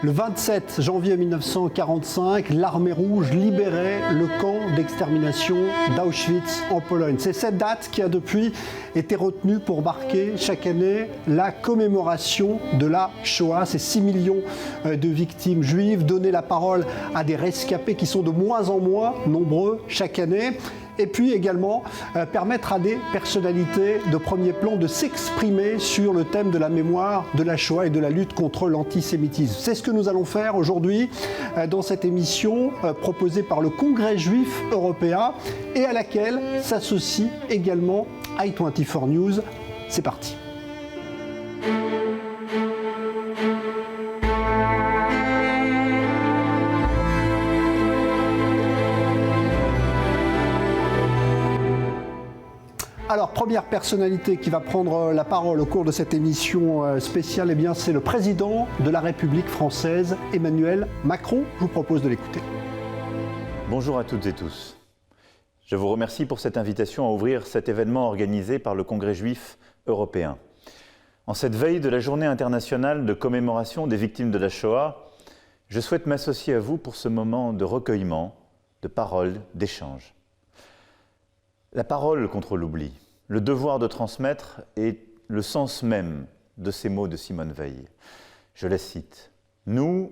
Le 27 janvier 1945, l'armée rouge libérait le camp d'extermination d'Auschwitz en Pologne. C'est cette date qui a depuis été retenue pour marquer chaque année la commémoration de la Shoah. Ces 6 millions de victimes juives, donner la parole à des rescapés qui sont de moins en moins nombreux chaque année. Et puis également permettre à des personnalités de premier plan de s'exprimer sur le thème de la mémoire de la Shoah et de la lutte contre l'antisémitisme. C'est ce que nous allons faire aujourd'hui dans cette émission proposée par le Congrès juif européen et à laquelle s'associe également i24 News. C'est parti. Alors, première personnalité qui va prendre la parole au cours de cette émission spéciale, eh bien, c'est le président de la République française, Emmanuel Macron. Je vous propose de l'écouter. Bonjour à toutes et tous. Je vous remercie pour cette invitation à ouvrir cet événement organisé par le Congrès juif européen. En cette veille de la journée internationale de commémoration des victimes de la Shoah, je souhaite m'associer à vous pour ce moment de recueillement, de parole, d'échange. La parole contre l'oubli, le devoir de transmettre est le sens même de ces mots de Simone Veil. Je la cite. « Nous,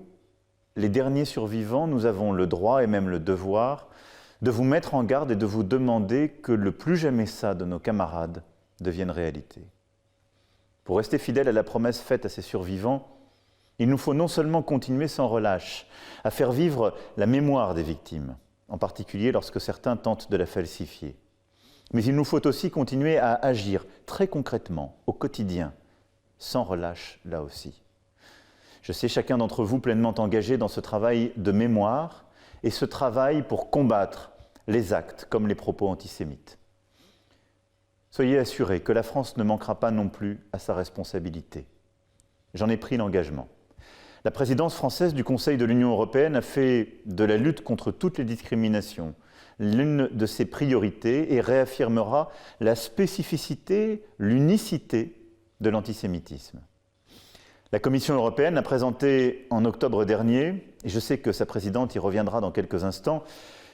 les derniers survivants, nous avons le droit et même le devoir de vous mettre en garde et de vous demander que le plus jamais ça de nos camarades devienne réalité. Pour rester fidèles à la promesse faite à ces survivants, il nous faut non seulement continuer sans relâche à faire vivre la mémoire des victimes, en particulier lorsque certains tentent de la falsifier, mais il nous faut aussi continuer à agir très concrètement, au quotidien, sans relâche là aussi. Je sais chacun d'entre vous pleinement engagé dans ce travail de mémoire et ce travail pour combattre les actes comme les propos antisémites. Soyez assurés que la France ne manquera pas non plus à sa responsabilité. J'en ai pris l'engagement. La présidence française du Conseil de l'Union européenne a fait de la lutte contre toutes les discriminations l'une de ses priorités et réaffirmera la spécificité, l'unicité de l'antisémitisme. La Commission européenne a présenté en octobre dernier, et je sais que sa présidente y reviendra dans quelques instants,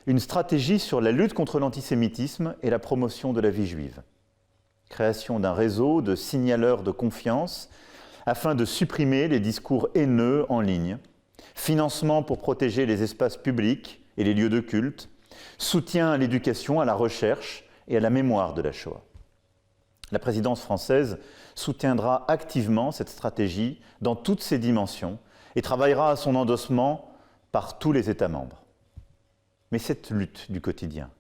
une stratégie sur la lutte contre l'antisémitisme et la promotion de la vie juive. Création d'un réseau de signaleurs de confiance afin de supprimer les discours haineux en ligne, financement pour protéger les espaces publics et les lieux de culte, soutien à l'éducation, à la recherche et à la mémoire de la Shoah. La présidence française soutiendra activement cette stratégie dans toutes ses dimensions et travaillera à son endossement par tous les États membres. Mais cette lutte du quotidien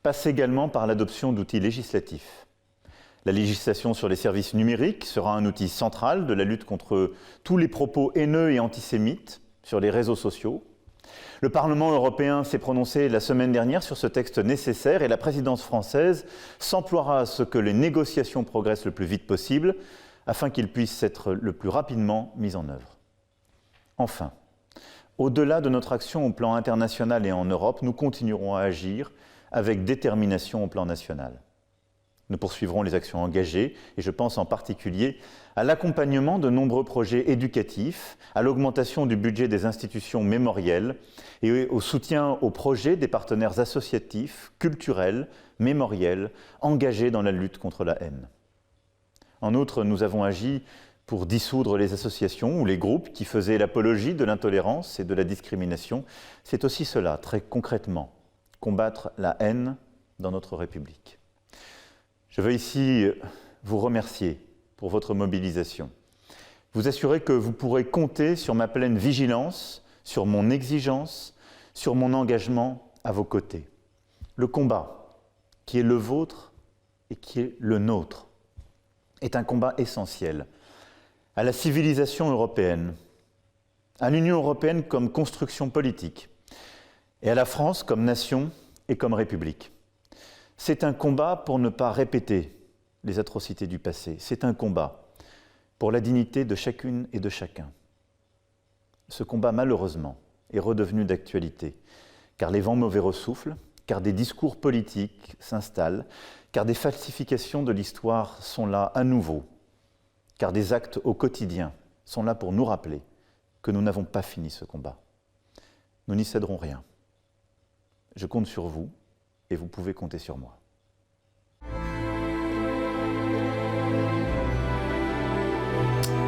passe également par l'adoption d'outils législatifs. La législation sur les services numériques sera un outil central de la lutte contre tous les propos haineux et antisémites sur les réseaux sociaux. Le Parlement européen s'est prononcé la semaine dernière sur ce texte nécessaire et la présidence française s'emploiera à ce que les négociations progressent le plus vite possible afin qu'ils puissent être le plus rapidement mis en œuvre. Enfin, au-delà de notre action au plan international et en Europe, nous continuerons à agir avec détermination au plan national. Nous poursuivrons les actions engagées et je pense en particulier à l'accompagnement de nombreux projets éducatifs, à l'augmentation du budget des institutions mémorielles et au soutien aux projets des partenaires associatifs, culturels, mémoriels, engagés dans la lutte contre la haine. En outre, nous avons agi pour dissoudre les associations ou les groupes qui faisaient l'apologie de l'intolérance et de la discrimination. C'est aussi cela, très concrètement, combattre la haine dans notre République. Je veux ici vous remercier pour votre mobilisation. Vous assurer que vous pourrez compter sur ma pleine vigilance, sur mon exigence, sur mon engagement à vos côtés. Le combat qui est le vôtre et qui est le nôtre est un combat essentiel à la civilisation européenne, à l'Union européenne comme construction politique et à la France comme nation et comme république. C'est un combat pour ne pas répéter les atrocités du passé. C'est un combat pour la dignité de chacune et de chacun. Ce combat, malheureusement, est redevenu d'actualité, car les vents mauvais ressoufflent, car des discours politiques s'installent, car des falsifications de l'histoire sont là à nouveau, car des actes au quotidien sont là pour nous rappeler que nous n'avons pas fini ce combat. Nous n'y céderons rien. Je compte sur vous et vous pouvez compter sur moi.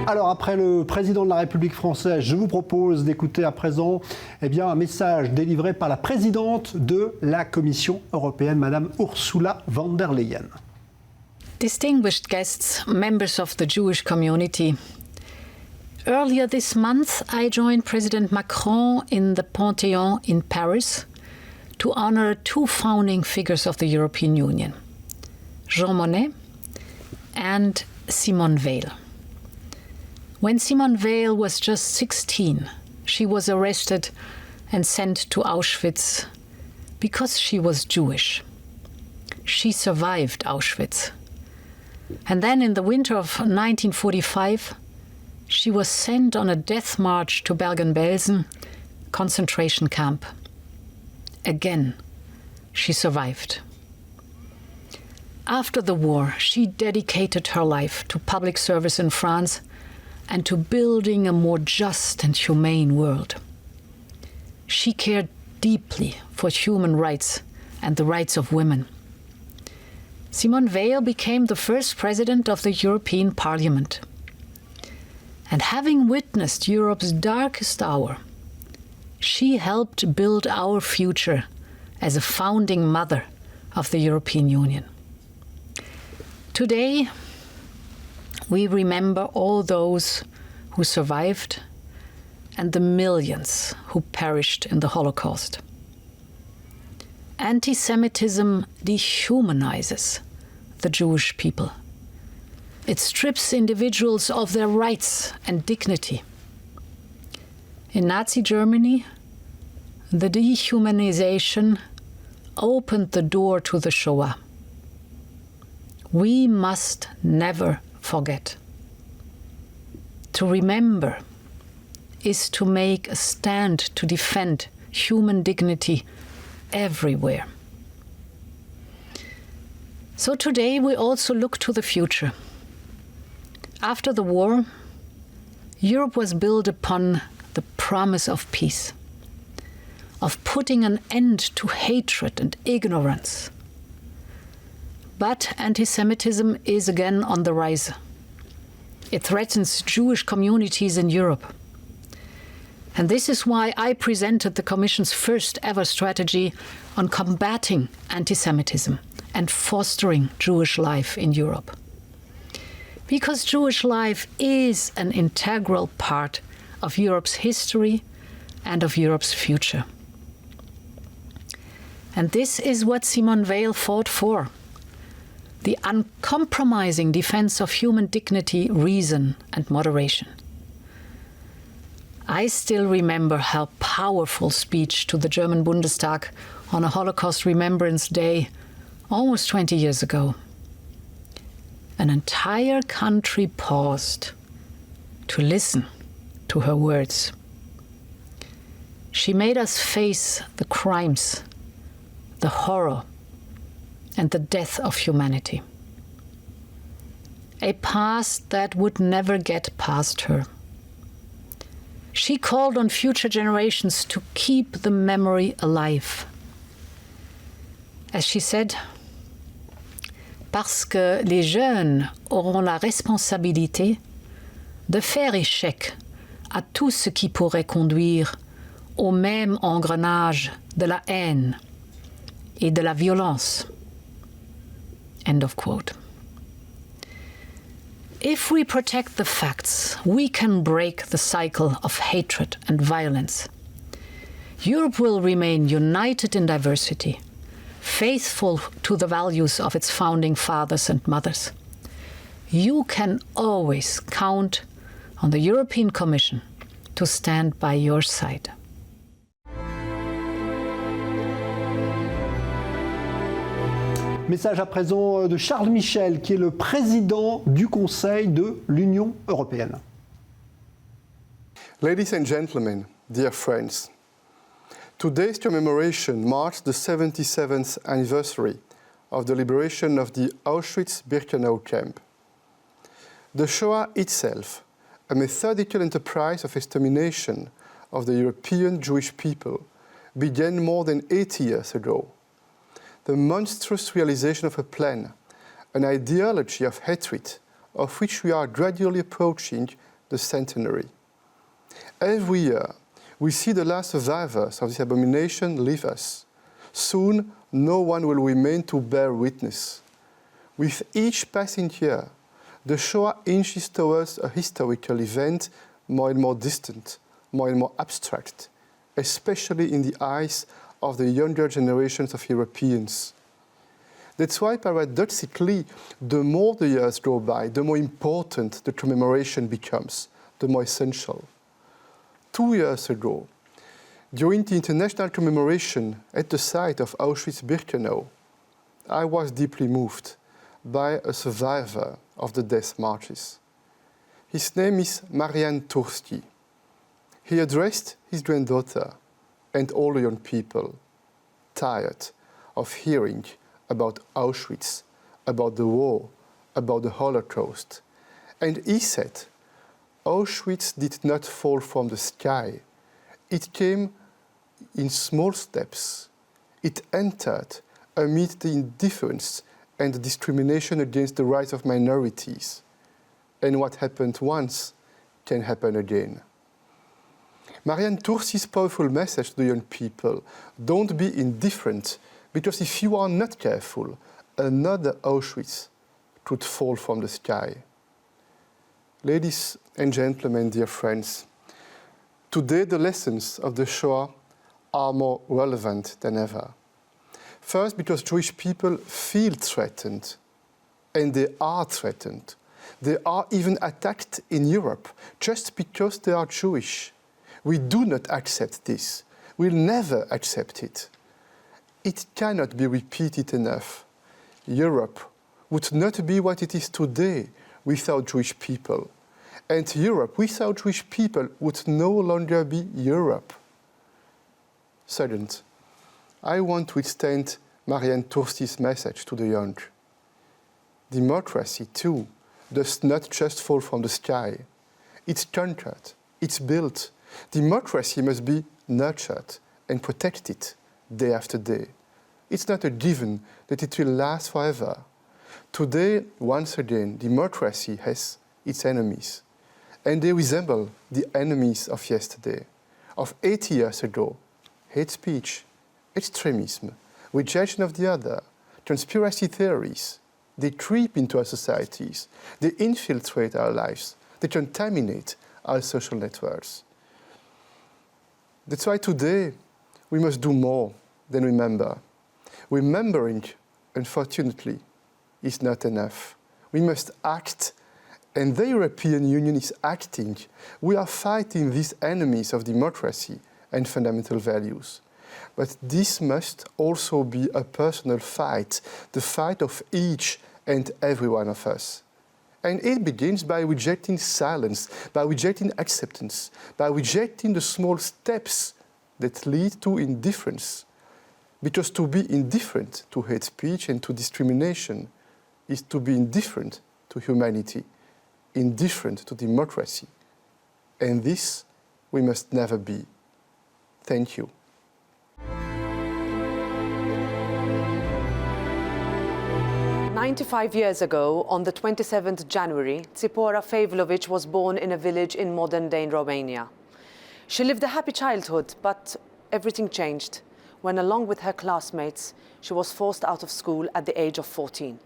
Alors, après le président de la République française, je vous propose d'écouter à présent un message délivré par la présidente de la Commission européenne, Madame Ursula von der Leyen. Distinguished guests, members of the Jewish community. Earlier this month, I joined President Macron in the Panthéon in Paris to honor two founding figures of the European Union, Jean Monnet and Simone Veil. When Simone Veil was just 16, she was arrested and sent to Auschwitz because she was Jewish. She survived Auschwitz. And then in the winter of 1945, she was sent on a death march to Bergen-Belsen concentration camp. Again, she survived. After the war, she dedicated her life to public service in France and to building a more just and humane world. She cared deeply for human rights and the rights of women. Simone Veil became the first president of the European Parliament. And having witnessed Europe's darkest hour, she helped build our future as a founding mother of the European Union. Today, we remember all those who survived and the millions who perished in the Holocaust. Anti-Semitism dehumanizes the Jewish people. It strips individuals of their rights and dignity. In Nazi Germany, the dehumanization opened the door to the Shoah. We must never forget. To remember is to make a stand to defend human dignity everywhere. So today we also look to the future. After the war, Europe was built upon the promise of peace, of putting an end to hatred and ignorance. But anti-Semitism is again on the rise. It threatens Jewish communities in Europe. And this is why I presented the Commission's first ever strategy on combating anti-Semitism and fostering Jewish life in Europe. Because Jewish life is an integral part of Europe's history and of Europe's future. And this is what Simone Veil fought for: the uncompromising defense of human dignity, reason, and moderation. I still remember her powerful speech to the German Bundestag on a Holocaust Remembrance Day almost 20 years ago. An entire country paused to listen to her words. She made us face the crimes, the horror, and the death of humanity. A past that would never get past her. She called on future generations to keep the memory alive. As she said, parce que les jeunes auront la responsabilité de faire échec à tout ce qui pourrait conduire au même engrenage de la haine et de la violence. End of quote. If we protect the facts, we can break the cycle of hatred and violence. Europe will remain united in diversity, faithful to the values of its founding fathers and mothers. You can always count on the European Commission to stand by your side. Message à présent de Charles Michel, qui est le président du Conseil de l'Union européenne. Ladies and gentlemen, dear friends, today's commemoration marks the 77th anniversary of the liberation of the Auschwitz-Birkenau camp. The Shoah itself a methodical enterprise of extermination of the European Jewish people began more than 80 years ago. The monstrous realization of a plan, an ideology of hatred, of which we are gradually approaching the centenary. Every year, we see the last survivors of this abomination leave us. Soon, no one will remain to bear witness. With each passing year, the Shoah inches towards a historical event more and more distant, more and more abstract, especially in the eyes of the younger generations of Europeans. That's why, paradoxically, the more the years go by, the more important the commemoration becomes, the more essential. 2 years ago, during the international commemoration at the site of Auschwitz-Birkenau, I was deeply moved by a survivor of the death marches. His name is Marian Turski. He addressed his granddaughter and all the young people, tired of hearing about Auschwitz, about the war, about the Holocaust. And he said, Auschwitz did not fall from the sky. It came in small steps. It entered amid the indifference and the discrimination against the rights of minorities. And what happened once can happen again. Marian Turski's powerful message to the young people, don't be indifferent, because if you are not careful, another Auschwitz could fall from the sky. Ladies and gentlemen, dear friends, today the lessons of the Shoah are more relevant than ever. First, because Jewish people feel threatened, and they are threatened. They are even attacked in Europe just because they are Jewish. We do not accept this. We'll never accept it. It cannot be repeated enough. Europe would not be what it is today without Jewish people. And Europe without Jewish people would no longer be Europe. Second, I want to extend Marian Turski's message to the young. Democracy, too, does not just fall from the sky. It's conquered, it's built. Democracy must be nurtured and protected day after day. It's not a given that it will last forever. Today, once again, democracy has its enemies. And they resemble the enemies of yesterday, of 80 years ago. Hate speech, extremism, rejection of the other, conspiracy theories. They creep into our societies. They infiltrate our lives. They contaminate our social networks. That's why today we must do more than remember. Remembering, unfortunately, is not enough. We must act, and the European Union is acting. We are fighting these enemies of democracy and fundamental values. But this must also be a personal fight, the fight of each and every one of us. And it begins by rejecting silence, by rejecting acceptance, by rejecting the small steps that lead to indifference. Because to be indifferent to hate speech and to discrimination is to be indifferent to humanity, indifferent to democracy. And this we must never be. Thank you. "95 years ago, on the 27th January, Tzipora Fevlovic was born in a village in modern-day Romania. She lived a happy childhood, but everything changed when, along with her classmates, she was forced out of school at the age of 14.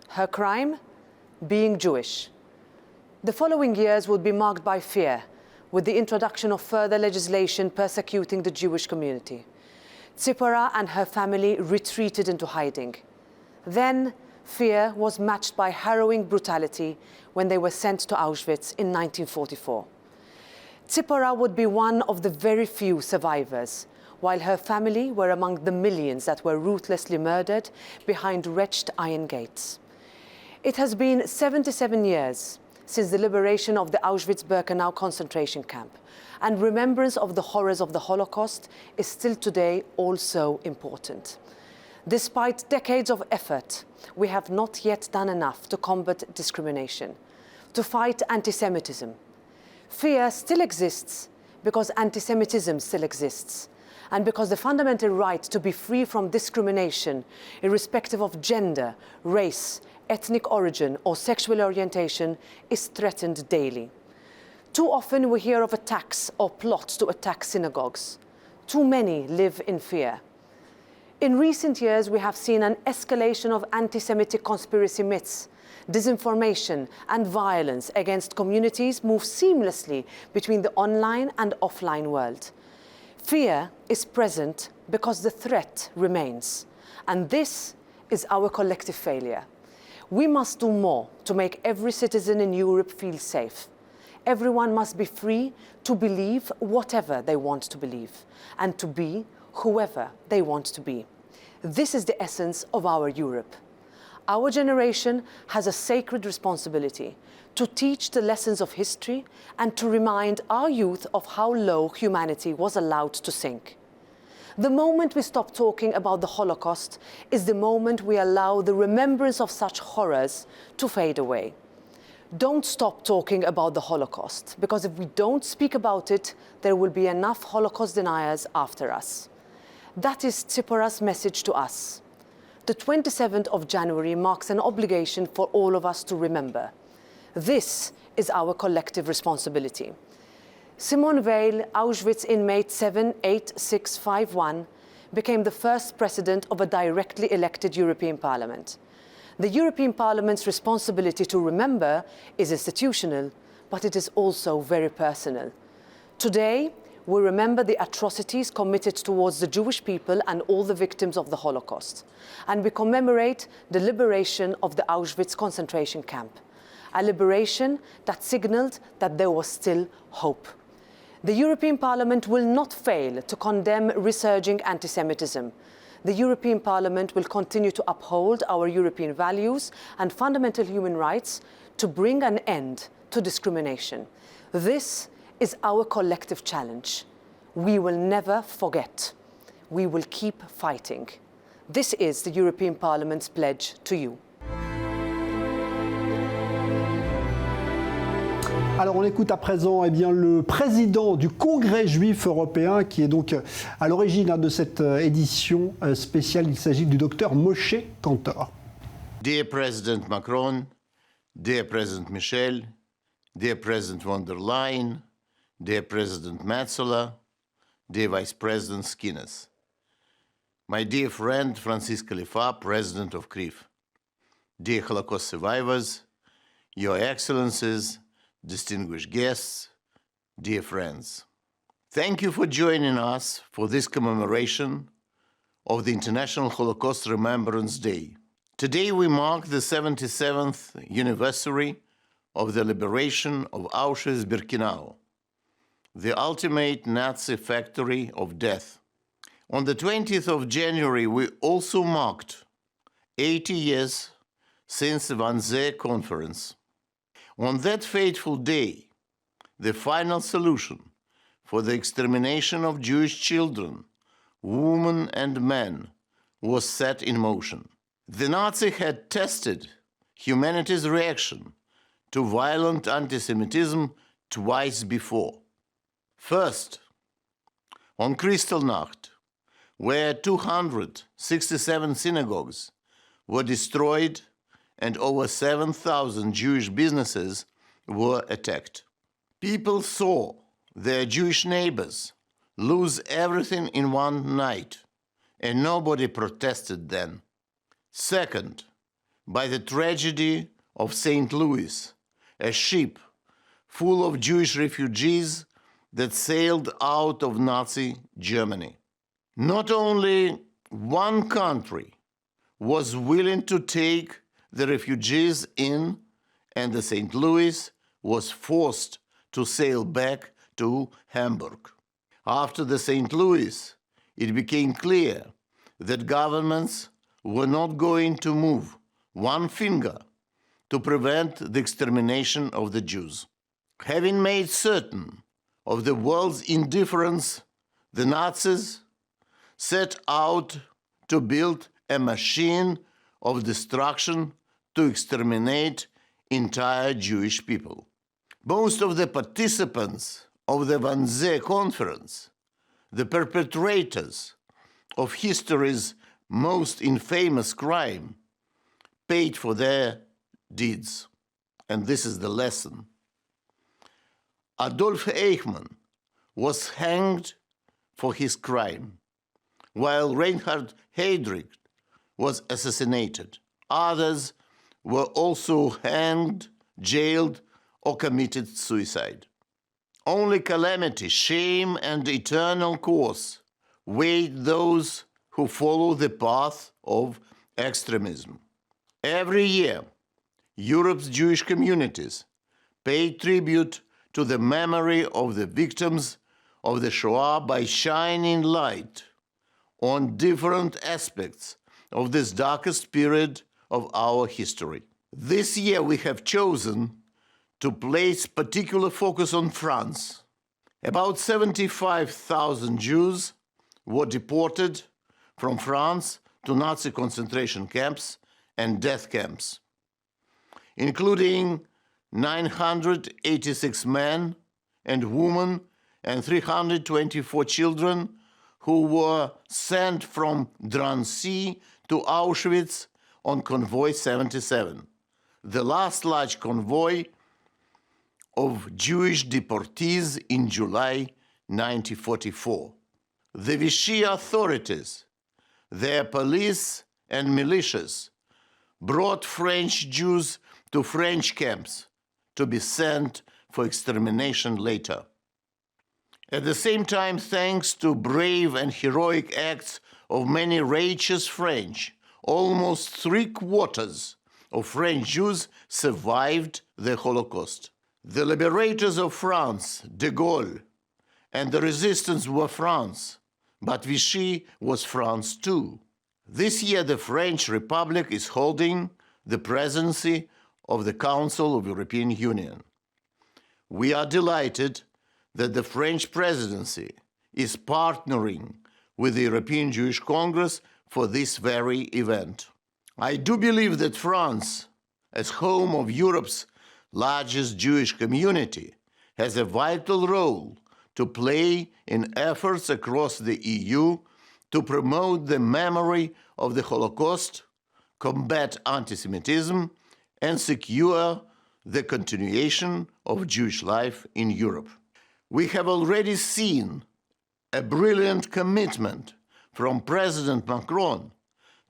Her crime? Being Jewish. The following years would be marked by fear, with the introduction of further legislation persecuting the Jewish community. Tzipora and her family retreated into hiding. Then, fear was matched by harrowing brutality when they were sent to Auschwitz in 1944. Tzipora would be one of the very few survivors, while her family were among the millions that were ruthlessly murdered behind wretched iron gates. It has been 77 years since the liberation of the Auschwitz-Birkenau concentration camp, and remembrance of the horrors of the Holocaust is still today also important. Despite decades of effort, we have not yet done enough to combat discrimination, to fight anti-Semitism, Fear still exists because anti-Semitism still exists, and because the fundamental right to be free from discrimination, irrespective of gender, race, ethnic origin, or sexual orientation, is threatened daily. Too often we hear of attacks or plots to attack synagogues. Too many live in fear. In recent years, we have seen an escalation of anti-Semitic conspiracy myths. Disinformation and violence against communities move seamlessly between the online and offline world. Fear is present because the threat remains, and this is our collective failure. We must do more to make every citizen in Europe feel safe. Everyone must be free to believe whatever they want to believe, and to be whoever they want to be. This is the essence of our Europe. Our generation has a sacred responsibility to teach the lessons of history and to remind our youth of how low humanity was allowed to sink. The moment we stop talking about the Holocaust is the moment we allow the remembrance of such horrors to fade away. Don't stop talking about the Holocaust, because if we don't speak about it, there will be enough Holocaust deniers after us. That is Tsipora's message to us. The 27th of January marks an obligation for all of us to remember. This is our collective responsibility. Simone Weil, Auschwitz inmate 78651, became the first president of a directly elected European Parliament. The European Parliament's responsibility to remember is institutional, but it is also very personal. Today, we remember the atrocities committed towards the Jewish people and all the victims of the Holocaust. And we commemorate the liberation of the Auschwitz concentration camp, a liberation that signaled that there was still hope. The European Parliament will not fail to condemn resurging anti-Semitism. The European Parliament will continue to uphold our European values and fundamental human rights to bring an end to discrimination. This is our collective challenge. We will never forget. We will keep fighting. This is the European Parliament's pledge to you. Alors on écoute à présent le président du Congrès juif européen qui est donc à l'origine de cette édition spéciale. Il s'agit du docteur Moshe Kantor. Dear President Macron, dear President Michel, dear President von der Leyen, dear President Metsola, dear Vice President Skinas, my dear friend Francis Khalifa, President of CRIF, dear Holocaust survivors, Your Excellencies, distinguished guests, dear friends. Thank you for joining us for this commemoration of the International Holocaust Remembrance Day. Today we mark the 77th anniversary of the liberation of Auschwitz-Birkenau, the ultimate Nazi factory of death. On the 20th of January, we also marked 80 years since the Wannsee Conference. On that fateful day, the final solution for the extermination of Jewish children, women and men was set in motion. The Nazis had tested humanity's reaction to violent anti-Semitism twice before. First, on Kristallnacht, where 267 synagogues were destroyed and over 7,000 Jewish businesses were attacked. People saw their Jewish neighbors lose everything in one night, and nobody protested then. Second, by the tragedy of St. Louis, a ship full of Jewish refugees that sailed out of Nazi Germany. Not only one country was willing to take the refugees in, and the St. Louis was forced to sail back to Hamburg. After the St. Louis, it became clear that governments were not going to move one finger to prevent the extermination of the Jews. Having made certain of the world's indifference, the Nazis set out to build a machine of destruction to exterminate entire Jewish people. Most of the participants of the Wannsee Conference, the perpetrators of history's most infamous crime, paid for their deeds. And this is the lesson. Adolf Eichmann was hanged for his crime, while Reinhard Heydrich was assassinated. Others were also hanged, jailed, or committed suicide. Only calamity, shame, and eternal curse await those who follow the path of extremism. Every year, Europe's Jewish communities pay tribute to the memory of the victims of the Shoah by shining light on different aspects of this darkest period of our history. This year we have chosen to place particular focus on France. About 75,000 Jews were deported from France to Nazi concentration camps and death camps, including 986 men and women and 324 children who were sent from Drancy to Auschwitz on Convoy 77, the last large convoy of Jewish deportees in July 1944. The Vichy authorities, their police and militias, brought French Jews to French camps to be sent for extermination later. At the same time, thanks to brave and heroic acts of many righteous French, almost 3/4 of French Jews survived the Holocaust. The liberators of France, de Gaulle, and the resistance were France, but Vichy was France too. This year, the French Republic is holding the presidency of the Council of the European Union. We are delighted that the French presidency is partnering with the European Jewish Congress for this very event. I do believe that France, as home of Europe's largest Jewish community, has a vital role to play in efforts across the EU to promote the memory of the Holocaust, combat anti-Semitism, and secure the continuation of Jewish life in Europe. We have already seen a brilliant commitment from President Macron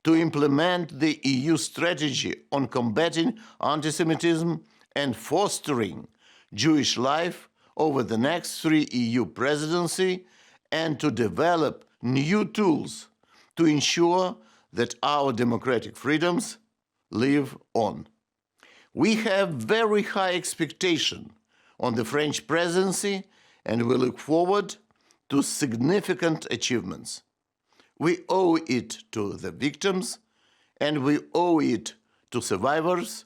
to implement the EU strategy on combating anti-Semitism and fostering Jewish life over the next 3 EU presidencies, and to develop new tools to ensure that our democratic freedoms live on. We have very high expectations on the French presidency, and we look forward to significant achievements. We owe it to the victims, and we owe it to survivors.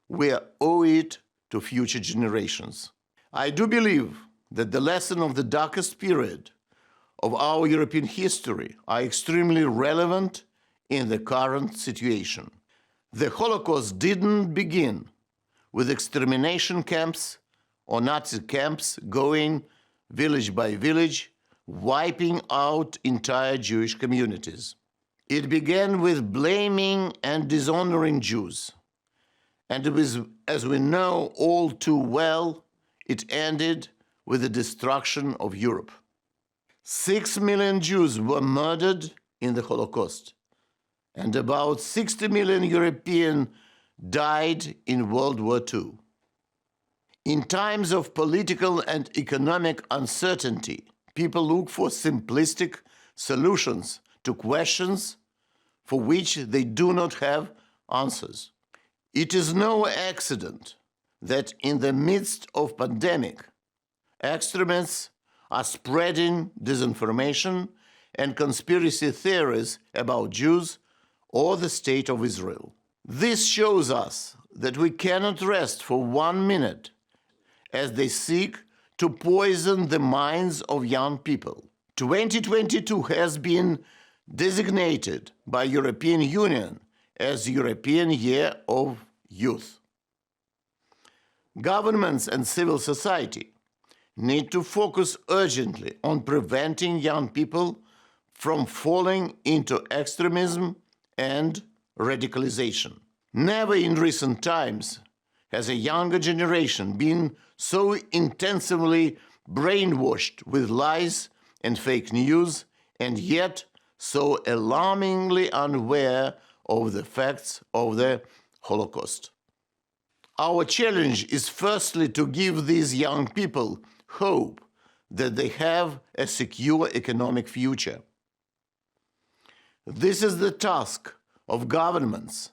We owe it to future generations. I do believe that the lesson of the darkest period of our European history are extremely relevant in the current situation. The Holocaust didn't begin with extermination camps or Nazi camps going village by village, wiping out entire Jewish communities. It began with blaming and dishonoring Jews. And as we know all too well, it ended with the destruction of Europe. 6 million Jews were murdered in the Holocaust, and about 60 million Europeans died in World War II. In times of political and economic uncertainty, people look for simplistic solutions to questions for which they do not have answers. It is no accident that in the midst of pandemic, extremists are spreading disinformation and conspiracy theories about Jews or the State of Israel. This shows us that we cannot rest for 1 minute as they seek to poison the minds of young people. 2022 has been designated by European Union as European Year of Youth. Governments and civil society need to focus urgently on preventing young people from falling into extremism and radicalization. Never in recent times has a younger generation been so intensively brainwashed with lies and fake news, and yet so alarmingly unaware of the facts of the Holocaust. Our challenge is firstly to give these young people hope that they have a secure economic future. This is the task of governments,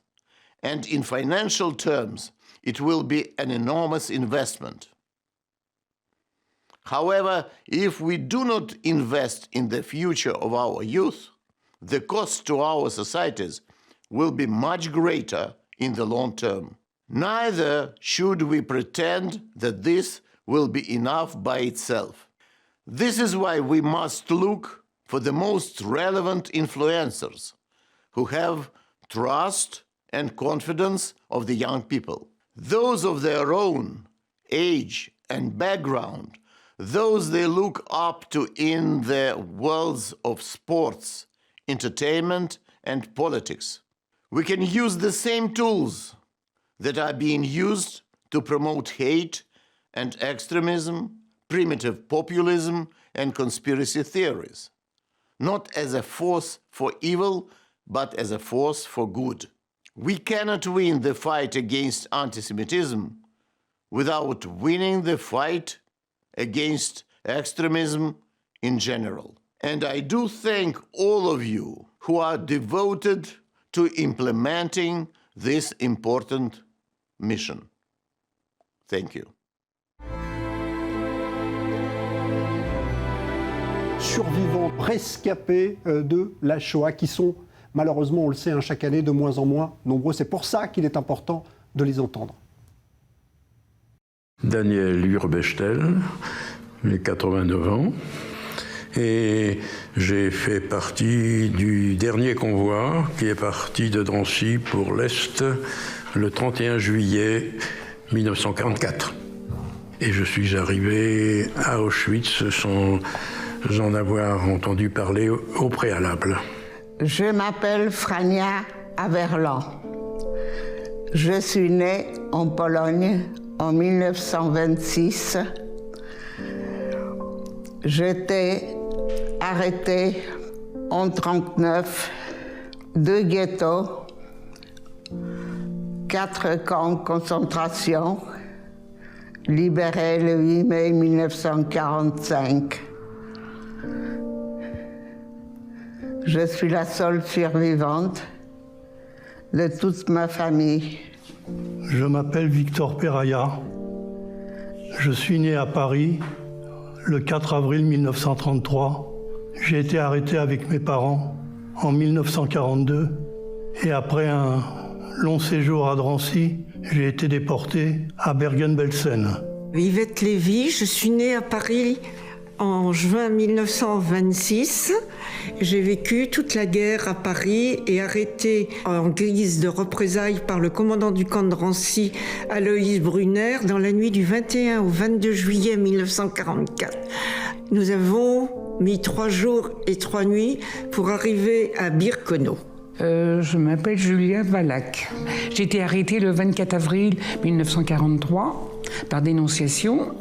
and in financial terms, it will be an enormous investment. However, if we do not invest in the future of our youth, the cost to our societies will be much greater in the long term. Neither should we pretend that this will be enough by itself. This is why we must look for the most relevant influencers who have trust and confidence of the young people. Those of their own age and background, those they look up to in the worlds of sports, entertainment, and politics. We can use the same tools that are being used to promote hate and extremism, primitive populism, and conspiracy theories, not as a force for evil, but as a force for good. We cannot win the fight against anti-Semitism without winning the fight against extremism in general. And I do thank all of you who are devoted to implementing this important mission. Thank you. Survivants rescapés de la Shoah qui sont malheureusement, on le sait, chaque année de moins en moins nombreux. C'est pour ça qu'il est important de les entendre. Daniel Urbechtel, j'ai 89 ans, et j'ai fait partie du dernier convoi qui est parti de Drancy pour l'Est le 31 juillet 1944. Et je suis arrivé à Auschwitz sans en avoir entendu parler au préalable. Je m'appelle Frania Averlan. Je suis née en Pologne en 1926. J'étais arrêtée en 1939, 2 ghettos, 4 camps de concentration, libérés le 8 mai 1945. Je suis la seule survivante de toute ma famille. Je m'appelle Victor Peraya. Je suis né à Paris le 4 avril 1933. J'ai été arrêté avec mes parents en 1942 et après un long séjour à Drancy, j'ai été déporté à Bergen-Belsen. Yvette Lévy, je suis née à Paris en juin 1926. J'ai vécu toute la guerre à Paris et arrêté en guise de représailles par le commandant du camp de Drancy, Aloïs Brunner, dans la nuit du 21 au 22 juillet 1944. Nous avons mis 3 jours et 3 nuits pour arriver à Birkenau. Je m'appelle Julia Valac. J'ai été arrêtée le 24 avril 1943 par dénonciation.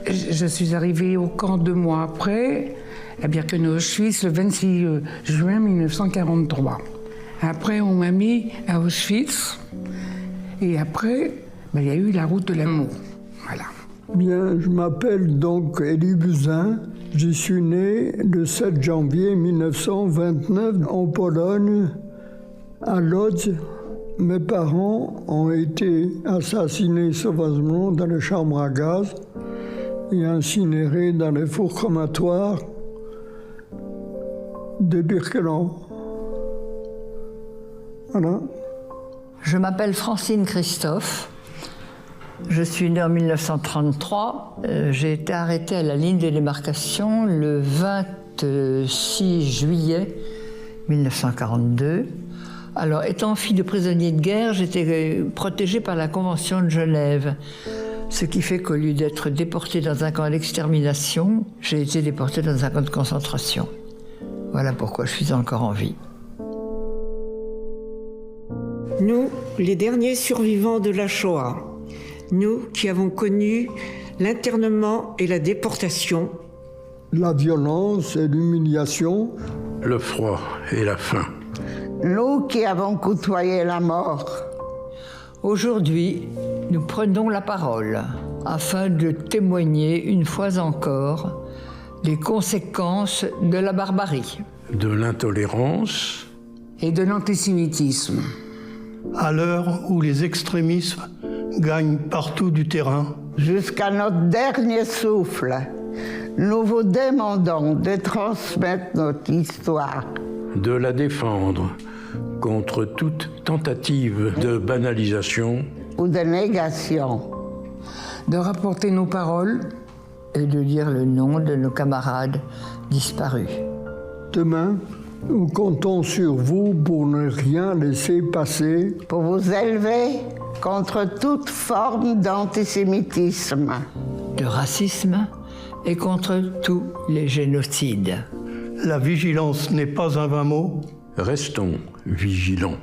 Je suis arrivée au camp 2 mois après, à Birkenau-Auschwitz, le 26 juin 1943. Après, on m'a mis à Auschwitz, et après, il y a eu la route de l'amour. Voilà. Bien, je m'appelle donc Élie Buzyn. Je suis né le 7 janvier 1929 en Pologne, à Lodz. Mes parents ont été assassinés sauvagement dans les chambres à gaz et incinérés dans les fours crématoires de Birkenau. Voilà. Je m'appelle Francine Christophe. Je suis née en 1933. J'ai été arrêtée à la ligne de démarcation le 26 juillet 1942. Alors, étant fille de prisonnier de guerre, j'étais protégée par la Convention de Genève. Ce qui fait qu'au lieu d'être déporté dans un camp d'extermination, j'ai été déporté dans un camp de concentration. Voilà pourquoi je suis encore en vie. Nous, les derniers survivants de la Shoah, nous qui avons connu l'internement et la déportation, la violence et l'humiliation, le froid et la faim. Nous qui avons côtoyé la mort. Aujourd'hui, nous prenons la parole afin de témoigner une fois encore des conséquences de la barbarie, de l'intolérance et de l'antisémitisme. À l'heure où les extrémismes gagnent partout du terrain, jusqu'à notre dernier souffle, nous vous demandons de transmettre notre histoire, de la défendre contre toute tentative de banalisation ou de négation, de rapporter nos paroles et de dire le nom de nos camarades disparus. Demain, nous comptons sur vous pour ne rien laisser passer, pour vous élever contre toute forme d'antisémitisme, de racisme et contre tous les génocides. La vigilance n'est pas un vain mot. Restons vigilants.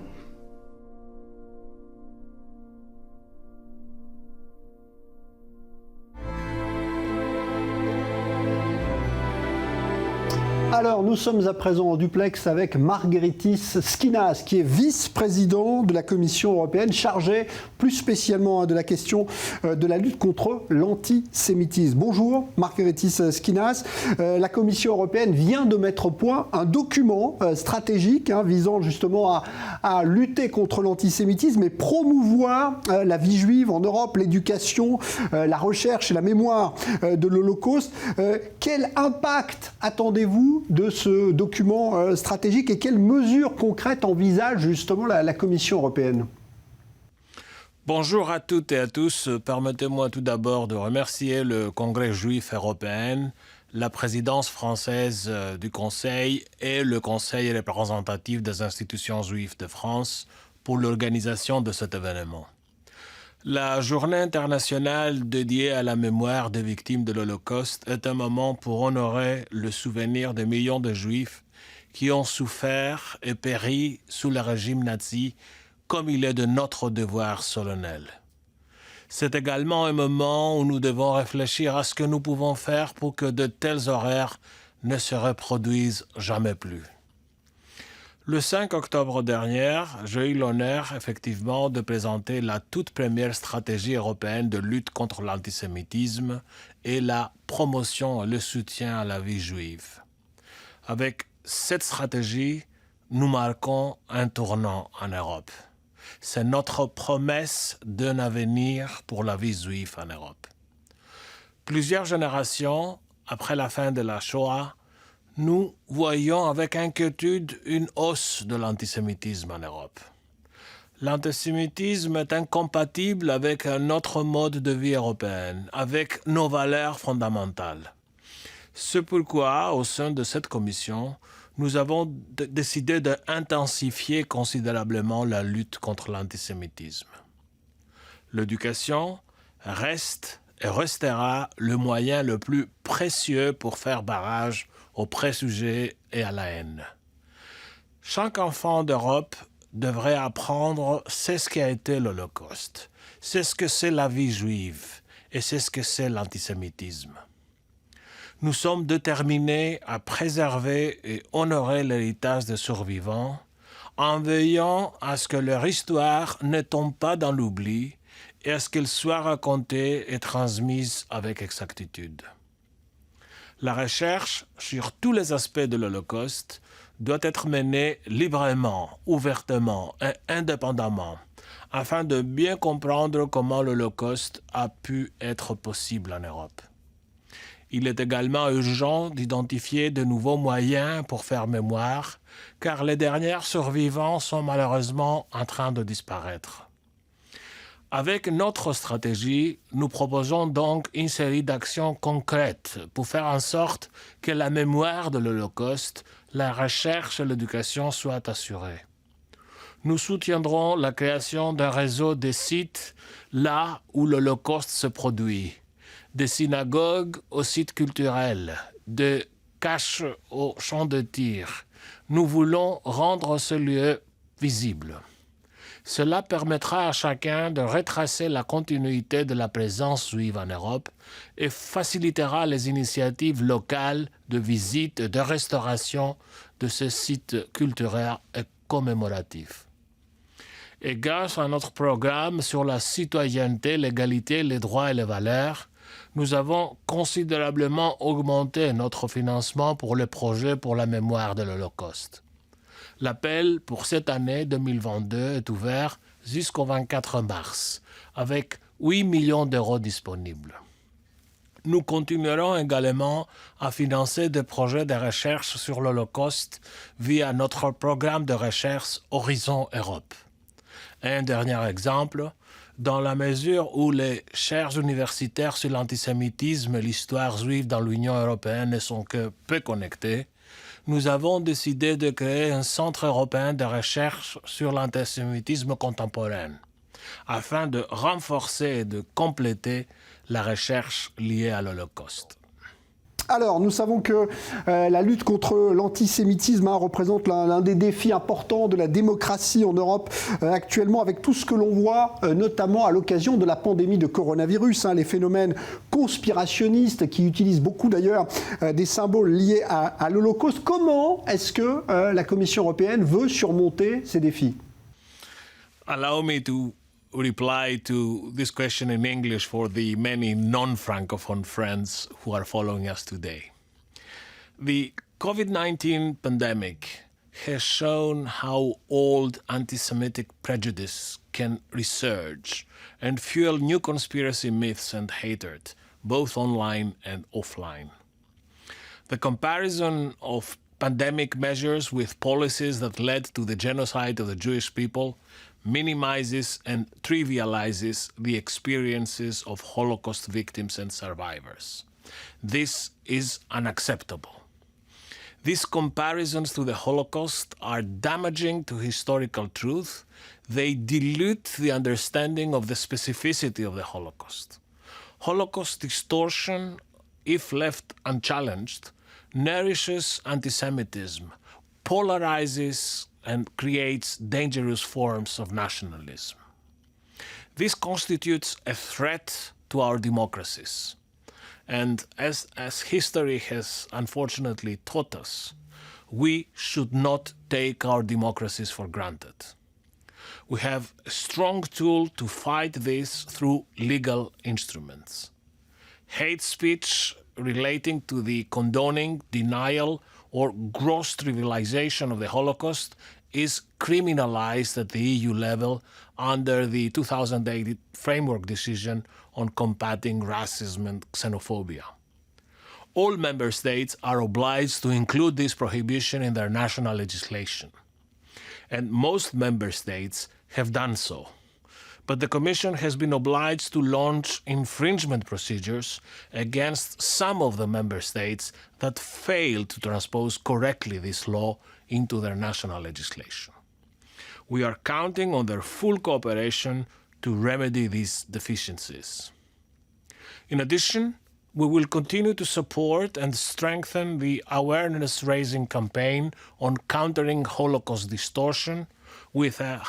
Alors, nous sommes à présent en duplex avec Margaritis Schinas, qui est vice-président de la Commission européenne, chargée plus spécialement de la question de la lutte contre l'antisémitisme. Bonjour, Margaritis Schinas. La Commission européenne vient de mettre au point un document stratégique visant justement à lutter contre l'antisémitisme et promouvoir la vie juive en Europe, l'éducation, la recherche et la mémoire de l'Holocauste. Quel impact attendez-vous de ce document stratégique et quelles mesures concrètes envisage justement la Commission européenne ? Bonjour à toutes et à tous. Permettez-moi tout d'abord de remercier le Congrès juif européen, la présidence française du Conseil et le Conseil représentatif des institutions juives de France pour l'organisation de cet événement. La journée internationale dédiée à la mémoire des victimes de l'Holocauste est un moment pour honorer le souvenir des millions de Juifs qui ont souffert et péri sous le régime nazi, comme il est de notre devoir solennel. C'est également un moment où nous devons réfléchir à ce que nous pouvons faire pour que de tels horreurs ne se reproduisent jamais plus. Le 5 octobre dernier, j'ai eu l'honneur, effectivement, de présenter la toute première stratégie européenne de lutte contre l'antisémitisme et la promotion et le soutien à la vie juive. Avec cette stratégie, nous marquons un tournant en Europe. C'est notre promesse d'un avenir pour la vie juive en Europe. Plusieurs générations après la fin de la Shoah, nous voyons avec inquiétude une hausse de l'antisémitisme en Europe. L'antisémitisme est incompatible avec notre mode de vie européen, avec nos valeurs fondamentales. C'est pourquoi, au sein de cette commission, nous avons décidé d'intensifier considérablement la lutte contre l'antisémitisme. L'éducation reste et restera le moyen le plus précieux pour faire barrage aux préjugés et à la haine. Chaque enfant d'Europe devrait apprendre c'est ce qu'a été l'Holocauste, c'est ce que c'est la vie juive et c'est ce que c'est l'antisémitisme. Nous sommes déterminés à préserver et honorer l'héritage des survivants en veillant à ce que leur histoire ne tombe pas dans l'oubli et à ce qu'elle soit racontée et transmise avec exactitude. La recherche sur tous les aspects de l'Holocauste doit être menée librement, ouvertement et indépendamment, afin de bien comprendre comment l'Holocauste a pu être possible en Europe. Il est également urgent d'identifier de nouveaux moyens pour faire mémoire, car les derniers survivants sont malheureusement en train de disparaître. Avec notre stratégie, nous proposons donc une série d'actions concrètes pour faire en sorte que la mémoire de l'Holocauste, la recherche et l'éducation soient assurées. Nous soutiendrons la création d'un réseau de sites là où l'Holocauste se produit, des synagogues aux sites culturels, de caches aux champs de tir. Nous voulons rendre ce lieu visible. Cela permettra à chacun de retracer la continuité de la présence juive en Europe et facilitera les initiatives locales de visite et de restauration de ces sites culturels et commémoratifs. Et grâce à notre programme sur la citoyenneté, l'égalité, les droits et les valeurs, nous avons considérablement augmenté notre financement pour le projet pour la mémoire de l'Holocauste. L'appel pour cette année 2022 est ouvert jusqu'au 24 mars, avec 8 millions d'euros disponibles. Nous continuerons également à financer des projets de recherche sur l'Holocauste via notre programme de recherche Horizon Europe. Un dernier exemple, dans la mesure où les chaires universitaires sur l'antisémitisme et l'histoire juive dans l'Union européenne ne sont que peu connectées, nous avons décidé de créer un centre européen de recherche sur l'antisémitisme contemporain, afin de renforcer et de compléter la recherche liée à l'Holocauste. Alors, nous savons que la lutte contre l'antisémitisme représente l'un des défis importants de la démocratie en Europe actuellement, avec tout ce que l'on voit, notamment à l'occasion de la pandémie de coronavirus, les phénomènes conspirationnistes qui utilisent beaucoup d'ailleurs des symboles liés à l'Holocauste. Comment est-ce que la Commission européenne veut surmonter ces défis? Allow me to reply to this question in English for the many non-Francophone friends who are following us today. The COVID-19 pandemic has shown how old anti-Semitic prejudice can resurge and fuel new conspiracy myths and hatred, both online and offline. The comparison of pandemic measures with policies that led to the genocide of the Jewish people minimizes and trivializes the experiences of Holocaust victims and survivors. This is unacceptable. These comparisons to the Holocaust are damaging to historical truth. They dilute the understanding of the specificity of the Holocaust. Holocaust distortion, if left unchallenged, nourishes anti-Semitism, polarizes and creates dangerous forms of nationalism. This constitutes a threat to our democracies. And as history has unfortunately taught us, we should not take our democracies for granted. We have a strong tool to fight this through legal instruments. Hate speech relating to the condoning, denial, or gross trivialization of the Holocaust is criminalized at the EU level under the 2008 Framework Decision on Combating Racism and Xenophobia. All member states are obliged to include this prohibition in their national legislation. And most member states have done so. But the Commission has been obliged to launch infringement procedures against some of the member states that failed to transpose correctly this law into their national legislation. We are counting on their full cooperation to remedy these deficiencies. In addition, we will continue to support and strengthen the awareness-raising campaign on countering Holocaust distortion with a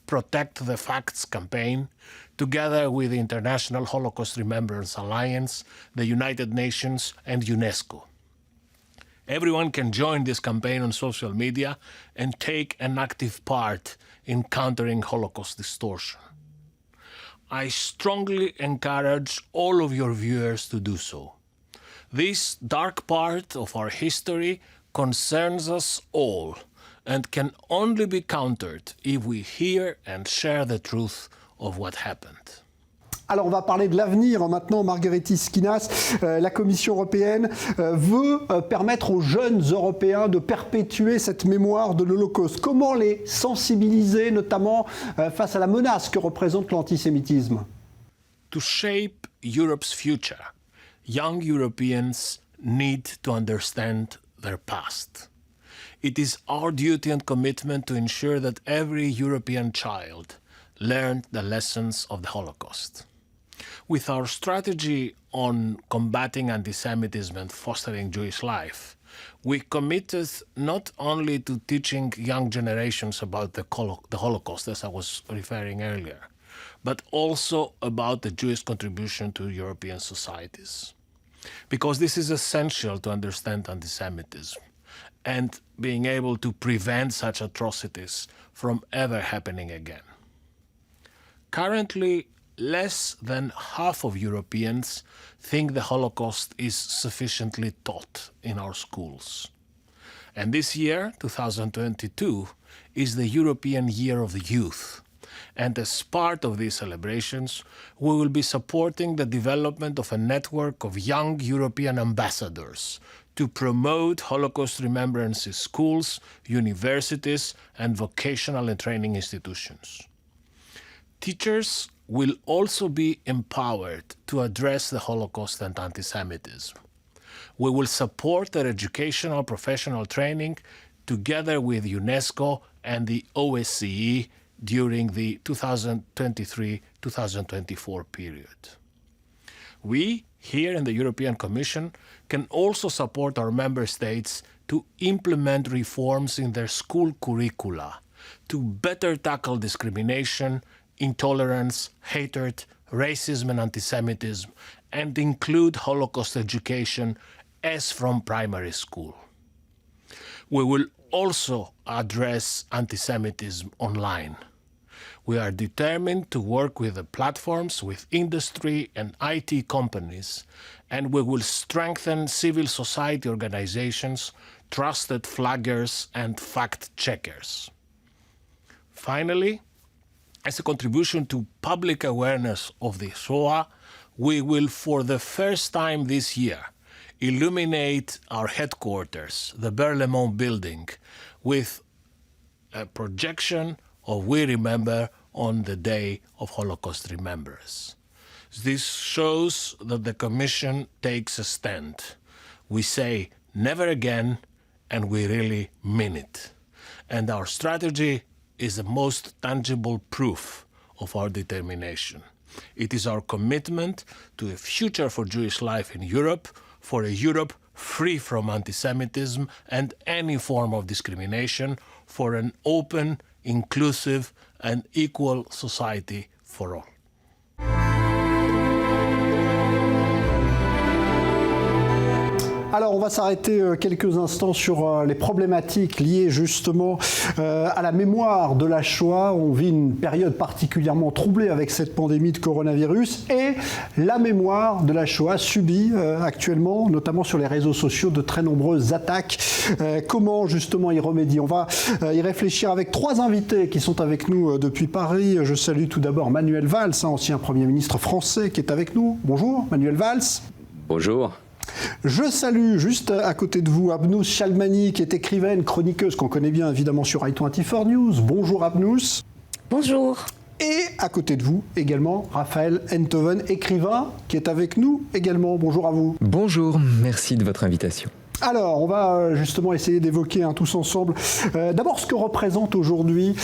#Protect the Facts campaign, together with the International Holocaust Remembrance Alliance, the United Nations, and UNESCO. Everyone can join this campaign on social media and take an active part in countering Holocaust distortion. I strongly encourage all of your viewers to do so. This dark part of our history concerns us all and can only be countered if we hear and share the truth of what happened. Alors on va parler de l'avenir maintenant, Margaritis Schinas. La Commission européenne veut permettre aux jeunes Européens de perpétuer cette mémoire de l'Holocauste. Comment les sensibiliser, notamment face à la menace que représente l'antisémitisme? To shape Europe's future, young Europeans need to understand their past. It is our duty and commitment to ensure that every European child learned the lessons of the Holocaust. With our strategy on combating anti-Semitism and fostering Jewish life, we committed not only to teaching young generations about the Holocaust, as I was referring earlier, but also about the Jewish contribution to European societies. Because this is essential to understand anti-Semitism and being able to prevent such atrocities from ever happening again. Currently, less than half of Europeans think the Holocaust is sufficiently taught in our schools. And this year, 2022, is the European Year of the Youth. And as part of these celebrations, we will be supporting the development of a network of young European ambassadors to promote Holocaust remembrance in schools, universities, and vocational and training institutions. Teachers will also be empowered to address the Holocaust and anti-Semitism. We will support their educational professional training together with UNESCO and the OSCE during the 2023-2024 period. We, here in the European Commission, can also support our member states to implement reforms in their school curricula to better tackle discrimination, intolerance, hatred, racism and anti-Semitism, and include Holocaust education as from primary school. We will also address anti-Semitism online. We are determined to work with the platforms, with industry and IT companies, and we will strengthen civil society organizations, trusted flaggers and fact-checkers. Finally, as a contribution to public awareness of the Shoah, we will, for the first time this year, illuminate our headquarters, the Berlaymont building, with a projection of We Remember on the Day of Holocaust Remembrance. This shows that the Commission takes a stand. We say never again, and we really mean it. And our strategy is the most tangible proof of our determination. It is our commitment to a future for Jewish life in Europe, for a Europe free from anti-Semitism and any form of discrimination, for an open, inclusive and equal society for all. Alors, on va s'arrêter quelques instants sur les problématiques liées justement à la mémoire de la Shoah. On vit une période particulièrement troublée avec cette pandémie de coronavirus et la mémoire de la Shoah subit actuellement, notamment sur les réseaux sociaux, de très nombreuses attaques. Comment justement y remédier? On va y réfléchir avec trois invités qui sont avec nous depuis Paris. Je salue tout d'abord Manuel Valls, ancien Premier ministre français qui est avec nous. Bonjour Manuel Valls. Bonjour. Je salue juste à côté de vous Abnous Chalmani, qui est écrivaine, chroniqueuse, qu'on connaît bien évidemment sur i24 News. Bonjour Abnous. Bonjour. Et à côté de vous également Raphaël Enthoven, écrivain, qui est avec nous également. Bonjour à vous. Bonjour, merci de votre invitation. Alors, on va justement essayer d'évoquer tous ensemble d'abord ce que représente aujourd'hui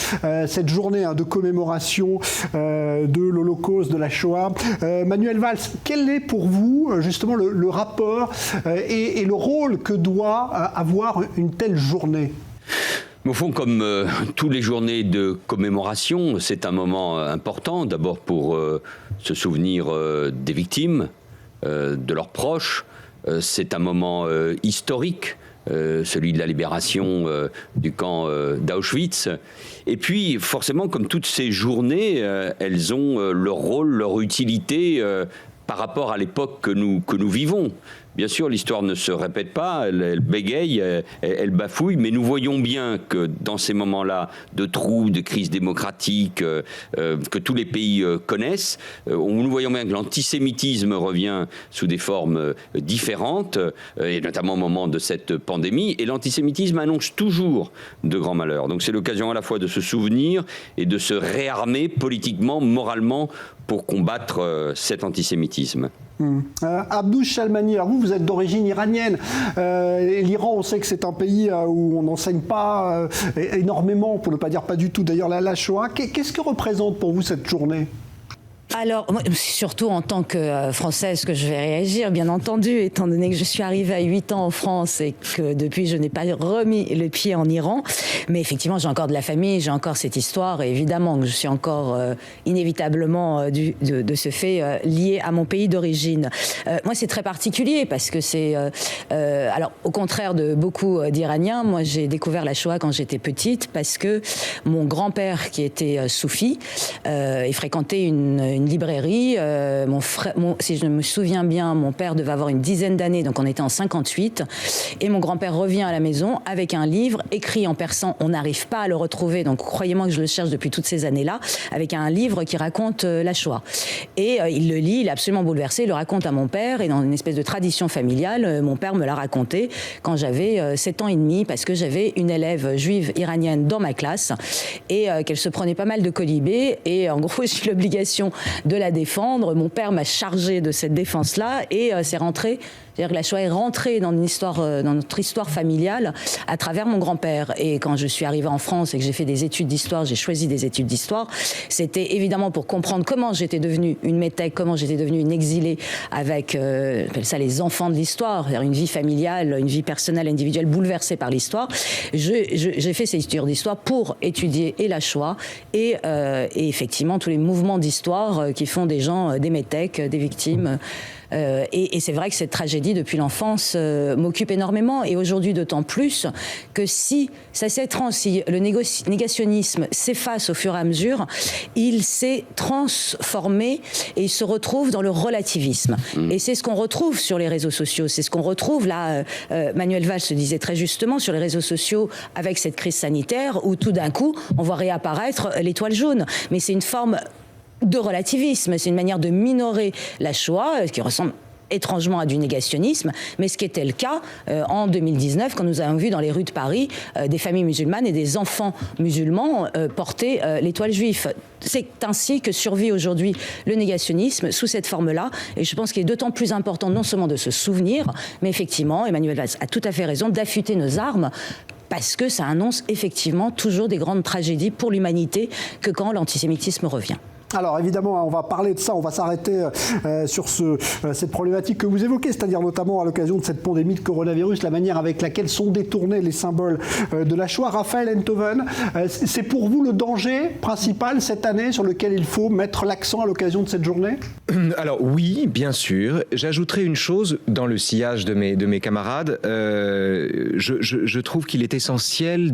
cette journée de commémoration de l'Holocauste, de la Shoah. Manuel Valls, quel est pour vous justement le rapport et le rôle que doit avoir une telle journée ? Au fond, comme toutes les journées de commémoration, c'est un moment important, d'abord pour se souvenir des victimes, de leurs proches. C'est un moment historique, celui de la libération du camp d'Auschwitz. Et puis, forcément, comme toutes ces journées, elles ont leur rôle, leur utilité par rapport à l'époque que nous vivons. Bien sûr, l'histoire ne se répète pas, elle bégaye, elle bafouille, mais nous voyons bien que dans ces moments-là de troubles, de crise démocratique que tous les pays connaissent, nous voyons bien que l'antisémitisme revient sous des formes différentes, et notamment au moment de cette pandémie, et l'antisémitisme annonce toujours de grands malheurs. Donc c'est l'occasion à la fois de se souvenir et de se réarmer politiquement, moralement, pour combattre cet antisémitisme. Abdouche Chalmani, alors vous êtes d'origine iranienne. L'Iran, on sait que c'est un pays où on n'enseigne pas énormément, pour ne pas dire pas du tout d'ailleurs, la Shoah. Qu'est-ce que représente pour vous cette journée ? Alors, surtout en tant que Française que je vais réagir, bien entendu, étant donné que je suis arrivée à 8 ans en France et que depuis je n'ai pas remis le pied en Iran. Mais effectivement, j'ai encore de la famille, j'ai encore cette histoire et évidemment que je suis encore inévitablement de ce fait liée à mon pays d'origine. Moi, c'est très particulier parce que c'est... alors, au contraire de beaucoup d'Iraniens, moi j'ai découvert la Shoah quand j'étais petite parce que mon grand-père qui était soufi, il fréquentait une librairie. Si je me souviens bien, mon père devait avoir une dizaine d'années, donc on était en 58. Et mon grand-père revient à la maison avec un livre écrit en persan. On n'arrive pas à le retrouver, donc croyez-moi que je le cherche depuis toutes ces années-là, avec un livre qui raconte la Shoah. Et il le lit, il est absolument bouleversé, il le raconte à mon père, et dans une espèce de tradition familiale, mon père me l'a raconté quand j'avais 7 ans et demi, parce que j'avais une élève juive iranienne dans ma classe, et qu'elle se prenait pas mal de colibés, et en gros, j'ai eu l'obligation de la défendre. Mon père m'a chargé de cette défense-là et c'est rentré. C'est-à-dire que la Shoah est rentrée dans notre histoire familiale à travers mon grand-père. Et quand je suis arrivée en France et que j'ai fait des études d'histoire, j'ai choisi des études d'histoire, c'était évidemment pour comprendre comment j'étais devenue une métèque, comment j'étais devenue une exilée avec, j'appelle ça les enfants de l'histoire, c'est-à-dire une vie familiale, une vie personnelle, individuelle bouleversée par l'histoire. J'ai fait ces études d'histoire pour étudier et la Shoah et effectivement tous les mouvements d'histoire qui font des gens des métèques, des victimes. Et c'est vrai que cette tragédie depuis l'enfance m'occupe énormément et aujourd'hui d'autant plus que si le négationnisme s'efface au fur et à mesure, il s'est transformé et il se retrouve dans le relativisme. Et c'est ce qu'on retrouve sur les réseaux sociaux, c'est ce qu'on retrouve là, Manuel Valls se disait très justement sur les réseaux sociaux avec cette crise sanitaire où tout d'un coup on voit réapparaître l'étoile jaune. Mais c'est une forme de relativisme, c'est une manière de minorer la Shoah qui ressemble étrangement à du négationnisme, mais ce qui était le cas en 2019 quand nous avons vu dans les rues de Paris des familles musulmanes et des enfants musulmans porter l'étoile juive. C'est ainsi que survit aujourd'hui le négationnisme sous cette forme-là et je pense qu'il est d'autant plus important non seulement de se souvenir, mais effectivement, Emmanuel Valls a tout à fait raison d'affûter nos armes parce que ça annonce effectivement toujours des grandes tragédies pour l'humanité que quand l'antisémitisme revient. Alors évidemment, on va parler de ça, on va s'arrêter sur cette problématique que vous évoquez, c'est-à-dire notamment à l'occasion de cette pandémie de coronavirus, la manière avec laquelle sont détournés les symboles de la Shoah. Raphaël Enthoven, c'est pour vous le danger principal cette année sur lequel il faut mettre l'accent à l'occasion de cette journée ? Alors oui, bien sûr. J'ajouterai une chose dans le sillage de mes camarades. Je trouve qu'il est essentiel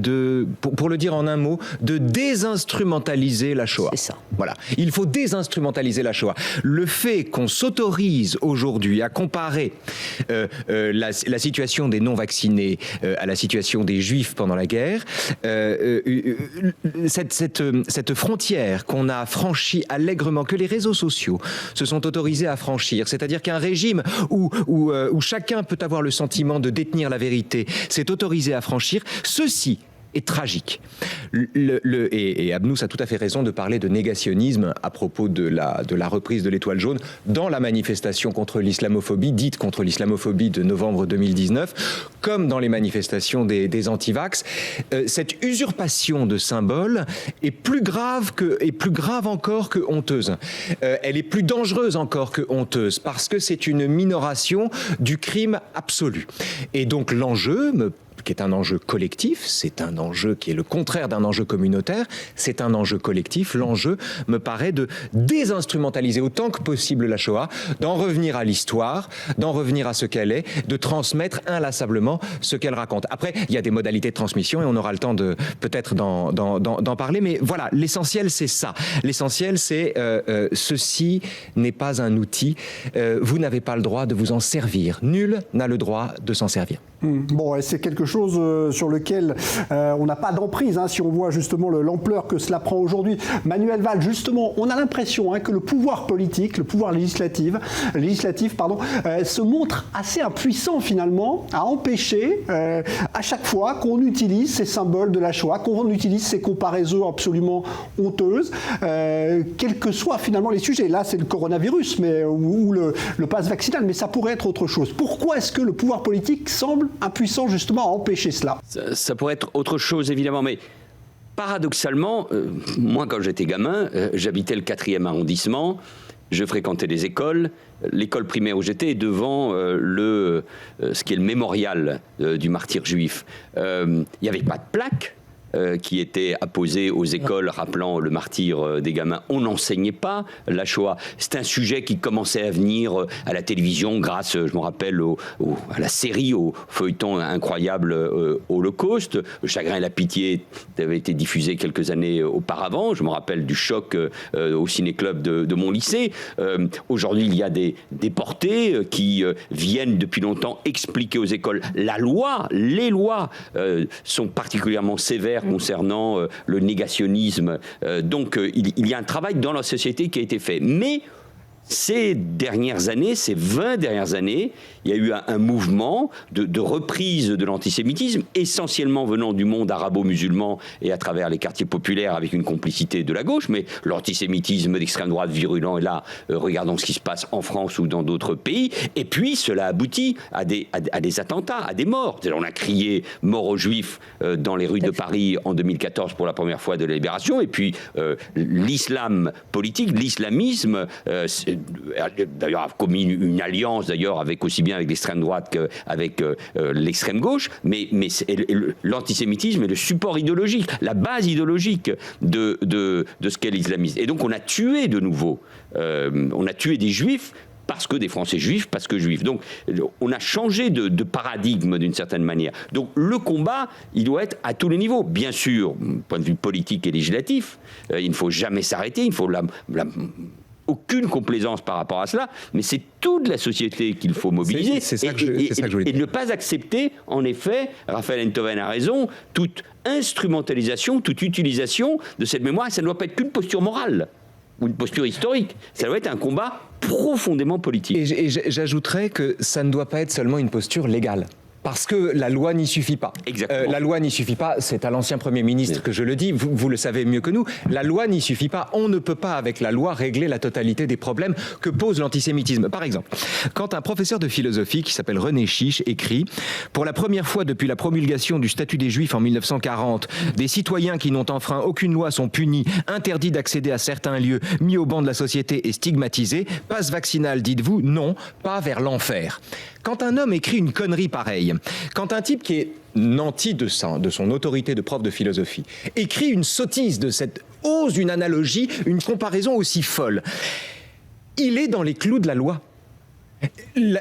pour le dire en un mot, de désinstrumentaliser la Shoah. C'est ça. Voilà. Il faut désinstrumentaliser la Shoah. Le fait qu'on s'autorise aujourd'hui à comparer la situation des non-vaccinés à la situation des Juifs pendant la guerre, cette frontière qu'on a franchie allègrement, que les réseaux sociaux se sont autorisés à franchir, c'est-à-dire qu'un régime où chacun peut avoir le sentiment de détenir la vérité s'est autorisé à franchir, ceci est tragique. Et Abnous a tout à fait raison de parler de négationnisme à propos de la reprise de l'étoile jaune dans la manifestation contre l'islamophobie, dite contre l'islamophobie de novembre 2019, comme dans les manifestations des antivax. Cette usurpation de symboles est plus grave encore que honteuse. Elle est plus dangereuse encore que honteuse parce que c'est une minoration du crime absolu. Et donc l'enjeu qui est un enjeu collectif, c'est un enjeu qui est le contraire d'un enjeu communautaire, c'est un enjeu collectif. L'enjeu me paraît de désinstrumentaliser autant que possible la Shoah, d'en revenir à l'histoire, d'en revenir à ce qu'elle est, de transmettre inlassablement ce qu'elle raconte. Après, il y a des modalités de transmission et on aura le temps de peut-être d'en parler, mais voilà, l'essentiel c'est ça. L'essentiel c'est ceci n'est pas un outil, vous n'avez pas le droit de vous en servir. Nul n'a le droit de s'en servir. Bon, et c'est quelque chose sur lequel on n'a pas d'emprise, hein, si on voit justement l'ampleur que cela prend aujourd'hui. Manuel Valls, justement, on a l'impression que le pouvoir politique, le pouvoir législatif, se montre assez impuissant finalement à empêcher à chaque fois qu'on utilise ces symboles de la Shoah, qu'on utilise ces comparaisons absolument honteuses, quels que soient finalement les sujets. Là, c'est le coronavirus ou le pass vaccinal, mais ça pourrait être autre chose. Pourquoi est-ce que le pouvoir politique semble impuissant justement à empêcher cela? Ça pourrait être autre chose évidemment, mais paradoxalement, moi quand j'étais gamin, j'habitais le 4e arrondissement, je fréquentais les écoles. L'école primaire où j'étais est devant ce qui est le mémorial du martyr juif. Il n'y avait pas de plaque qui était apposée aux écoles rappelant le martyr des gamins. On n'enseignait pas la Shoah. C'est un sujet qui commençait à venir à la télévision grâce, je me rappelle, à la série, au feuilleton incroyable Holocauste. Le Chagrin et la pitié avait été diffusé quelques années auparavant. Je me rappelle du choc au ciné-club de mon lycée. Aujourd'hui, il y a des déportés qui viennent depuis longtemps expliquer aux écoles la loi. Les lois sont particulièrement sévères concernant le négationnisme. Donc il y a un travail dans la société qui a été fait. Mais ces dernières années, ces 20 dernières années, il y a eu un mouvement de reprise de l'antisémitisme, essentiellement venant du monde arabo-musulman et à travers les quartiers populaires avec une complicité de la gauche, mais l'antisémitisme d'extrême droite virulent est là. Regardons ce qui se passe en France ou dans d'autres pays. Et puis, cela aboutit à des attentats, à des morts. On a crié « mort aux Juifs » dans les rues de Paris en 2014 pour la première fois de la Libération. Et puis, l'islam politique, l'islamisme, d'ailleurs a commis une alliance d'ailleurs avec aussi bien avec l'extrême droite qu'avec l'extrême gauche, mais l'antisémitisme est le support idéologique, la base idéologique de ce qu'est l'islamisme. Et donc on a tué de nouveau, on a tué des juifs parce que des Français juifs, parce que juifs. Donc on a changé de paradigme d'une certaine manière. Donc le combat, il doit être à tous les niveaux. Bien sûr, point de vue politique et législatif, il ne faut jamais s'arrêter, il faut aucune complaisance par rapport à cela, mais c'est toute la société qu'il faut mobiliser et ne pas accepter, en effet, Raphaël Enthoven a raison, toute instrumentalisation, toute utilisation de cette mémoire, et ça ne doit pas être qu'une posture morale ou une posture historique, ça doit être un combat profondément politique. Et j'ajouterais que ça ne doit pas être seulement une posture légale. Parce que la loi n'y suffit pas. La loi n'y suffit pas, c'est à l'ancien Premier ministre que je le dis, vous le savez mieux que nous, la loi n'y suffit pas. On ne peut pas, avec la loi, régler la totalité des problèmes que pose l'antisémitisme. Par exemple, quand un professeur de philosophie qui s'appelle René Chiche écrit « Pour la première fois depuis la promulgation du statut des Juifs en 1940, des citoyens qui n'ont enfreint aucune loi sont punis, interdits d'accéder à certains lieux, mis au banc de la société et stigmatisés. Passe vaccinal, dites-vous, non, pas vers l'enfer. » Quand un homme écrit une connerie pareille, quand un type qui est nanti de son autorité de prof de philosophie, écrit une sottise de cette ose une analogie, une comparaison aussi folle, il est dans les clous de la loi.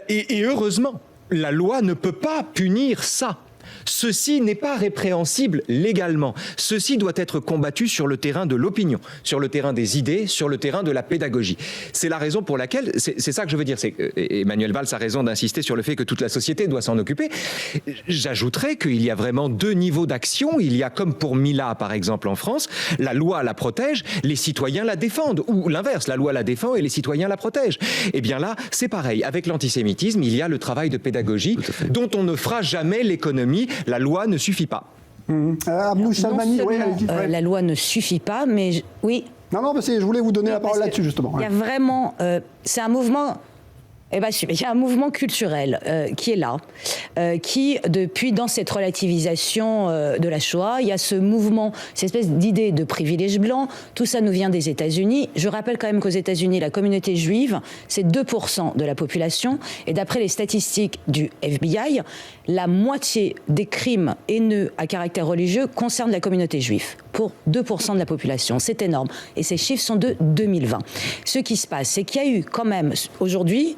Et heureusement, la loi ne peut pas punir ça. Ceci n'est pas répréhensible légalement. Ceci doit être combattu sur le terrain de l'opinion, sur le terrain des idées, sur le terrain de la pédagogie. C'est la raison pour laquelle, c'est ça que je veux dire, Emmanuel Valls a raison d'insister sur le fait que toute la société doit s'en occuper. J'ajouterais qu'il y a vraiment deux niveaux d'action. Il y a, comme pour Mila par exemple en France, la loi la protège, les citoyens la défendent, ou l'inverse, la loi la défend et les citoyens la protègent. Eh bien là, c'est pareil. Avec l'antisémitisme, il y a le travail de pédagogie dont on ne fera jamais l'économie. La loi ne suffit pas. La loi ne suffit pas, mais oui. Non, je voulais vous donner la parole là-dessus, justement. Il y a vraiment... c'est un mouvement... il y a un mouvement culturel qui est là, qui, depuis, dans cette relativisation de la Shoah, il y a ce mouvement, cette espèce d'idée de privilège blanc. Tout ça nous vient des États-Unis. Je rappelle quand même qu'aux États-Unis, la communauté juive, c'est 2% de la population. Et d'après les statistiques du FBI, la moitié des crimes haineux à caractère religieux concernent la communauté juive, pour 2% de la population. C'est énorme. Et ces chiffres sont de 2020. Ce qui se passe, c'est qu'il y a eu quand même, aujourd'hui,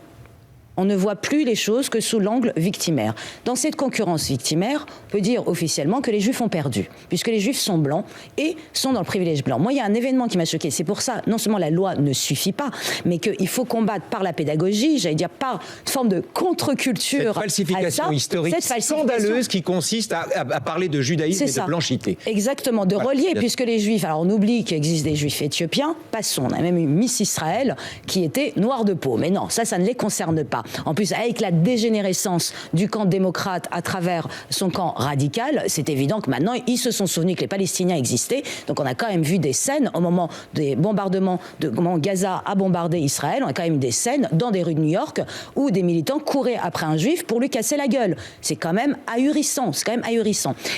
On ne voit plus les choses que sous l'angle victimaire. Dans cette concurrence victimaire, on peut dire officiellement que les Juifs ont perdu, puisque les Juifs sont blancs et sont dans le privilège blanc. Moi, il y a un événement qui m'a choqué. C'est pour ça, non seulement la loi ne suffit pas, mais qu'il faut combattre par la pédagogie, j'allais dire par une forme de contre-culture. Cette falsification historique scandaleuse qui consiste à parler de judaïsme et de blanchité. Exactement, de relier, puisque les Juifs, alors on oublie qu'il existe des Juifs éthiopiens, passons, on a même eu Miss Israël qui était noire de peau. Mais non, ça ne les concerne pas. En plus, avec la dégénérescence du camp démocrate à travers son camp radical, c'est évident que maintenant, ils se sont souvenus que les Palestiniens existaient. Donc on a quand même vu des scènes au moment des bombardements de comment Gaza a bombardé Israël. On a quand même des scènes dans des rues de New York où des militants couraient après un Juif pour lui casser la gueule. C'est quand même ahurissant.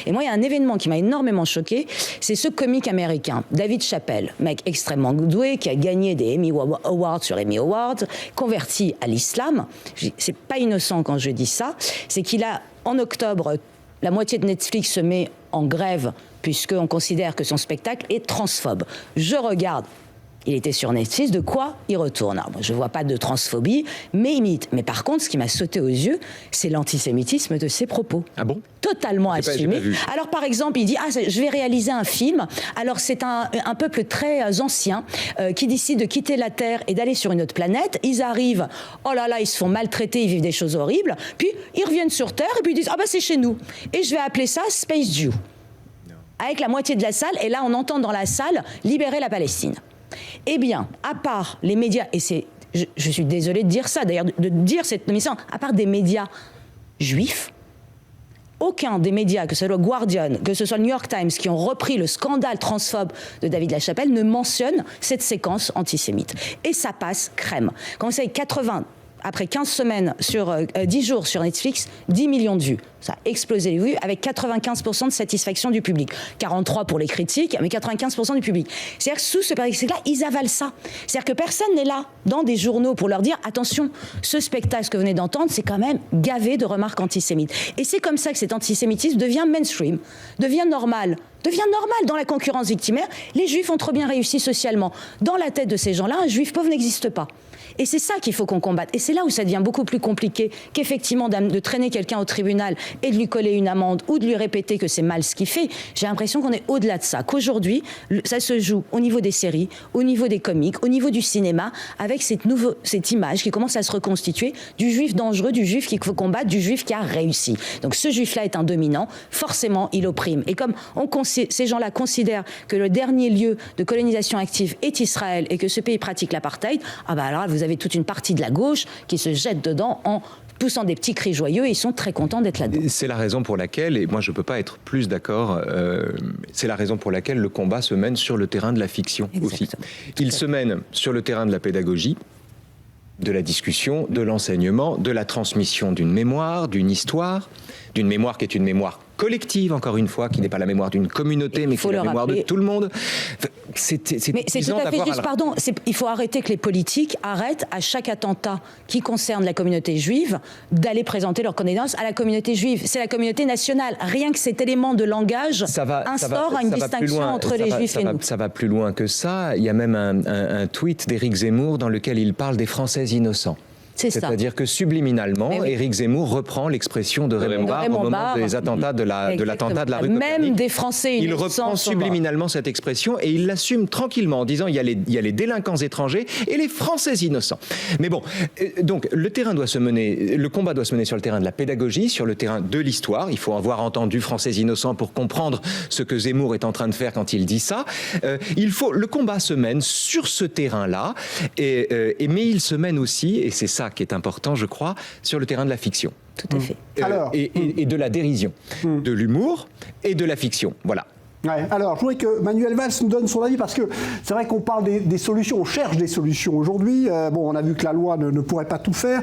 Et moi, il y a un événement qui m'a énormément choqué, c'est ce comique américain, David Chappelle, mec extrêmement doué, qui a gagné des Emmy Awards sur Emmy Awards, converti à l'islam. C'est pas innocent quand je dis ça, c'est qu'il a, en octobre, la moitié de Netflix se met en grève puisqu'on considère que son spectacle est transphobe. Je regarde, il était sur Netflix, de quoi il retourne. Alors, je ne vois pas de transphobie, mais imite. Mais par contre, ce qui m'a sauté aux yeux, c'est l'antisémitisme de ses propos. Ah bon ? Totalement assumé. Alors, par exemple, il dit « Ah, je vais réaliser un film. Alors, c'est un peuple très ancien qui décide de quitter la Terre et d'aller sur une autre planète. Ils arrivent, oh là là, ils se font maltraiter, ils vivent des choses horribles. Puis, ils reviennent sur Terre et puis ils disent « Ah bah, c'est chez nous. Et je vais appeler ça Space Jew. » Avec la moitié de la salle, et là, on entend dans la salle « Libérer la Palestine ». Eh bien, à part les médias, et je suis désolée de dire ça, d'ailleurs, de dire cette nomination, à part des médias juifs, aucun des médias, que ce soit le Guardian, que ce soit le New York Times, qui ont repris le scandale transphobe de David Lachapelle, ne mentionne cette séquence antisémite. Et ça passe crème. Quand vous savez, après 15 semaines, sur 10 jours sur Netflix, 10 millions de vues. Ça a explosé les vues avec 95% de satisfaction du public. 43% pour les critiques, mais 95% du public. C'est-à-dire que sous ce paradigme-là, ils avalent ça. C'est-à-dire que personne n'est là dans des journaux pour leur dire « Attention, ce spectacle que vous venez d'entendre, c'est quand même gavé de remarques antisémites. » Et c'est comme ça que cet antisémitisme devient mainstream, devient normal dans la concurrence victimaire. Les Juifs ont trop bien réussi socialement. Dans la tête de ces gens-là, un Juif pauvre n'existe pas. Et c'est ça qu'il faut qu'on combatte. Et c'est là où ça devient beaucoup plus compliqué qu'effectivement de traîner quelqu'un au tribunal et de lui coller une amende ou de lui répéter que c'est mal ce qu'il fait. J'ai l'impression qu'on est au-delà de ça. Qu'aujourd'hui, ça se joue au niveau des séries, au niveau des comiques, au niveau du cinéma, avec cette image qui commence à se reconstituer du juif dangereux, du juif qu'il faut combattre, du juif qui a réussi. Donc ce juif-là est un dominant, forcément il opprime. Et comme ces gens-là considèrent que le dernier lieu de colonisation active est Israël et que ce pays pratique l'apartheid, ah bah alors vous avez toute une partie de la gauche qui se jette dedans en poussant des petits cris joyeux et ils sont très contents d'être là-dedans. C'est la raison pour laquelle, et moi je ne peux pas être plus d'accord, c'est la raison pour laquelle le combat se mène sur le terrain de la fiction. Exactement. Aussi. Il se mène sur le terrain de la pédagogie, de la discussion, de l'enseignement, de la transmission d'une mémoire, d'une histoire, d'une mémoire qui est une mémoire collective, encore une fois, qui n'est pas la mémoire d'une communauté, mais qui est la mémoire de tout le monde. Mais c'est tout à fait juste, pardon, il faut arrêter que les politiques arrêtent à chaque attentat qui concerne la communauté juive d'aller présenter leur condoléances à la communauté juive. C'est la communauté nationale. Rien que cet élément de langage instaure une distinction entre les juifs et nous. Ça va plus loin que ça. Il y a même un tweet d'Éric Zemmour dans lequel il parle des Français innocents. C'est-à-dire que subliminalement, Éric Zemmour reprend l'expression de Raymond Barre au moment des attentats de l'attentat de la rue Copernic. Même des Français innocents. Il reprend subliminalement cette expression et il l'assume tranquillement en disant il y a les délinquants étrangers et les Français innocents. Mais bon, donc le combat doit se mener sur le terrain de la pédagogie, sur le terrain de l'histoire. Il faut avoir entendu Français innocents pour comprendre ce que Zemmour est en train de faire quand il dit ça. Le combat se mène sur ce terrain-là, mais il se mène aussi, et c'est ça qui est important, je crois, sur le terrain de la fiction. Tout à fait. Et de la dérision, de l'humour et de la fiction. Voilà. Ouais. Alors, je voudrais que Manuel Valls nous donne son avis parce que c'est vrai qu'on parle des solutions, on cherche des solutions aujourd'hui. On a vu que la loi ne pourrait pas tout faire.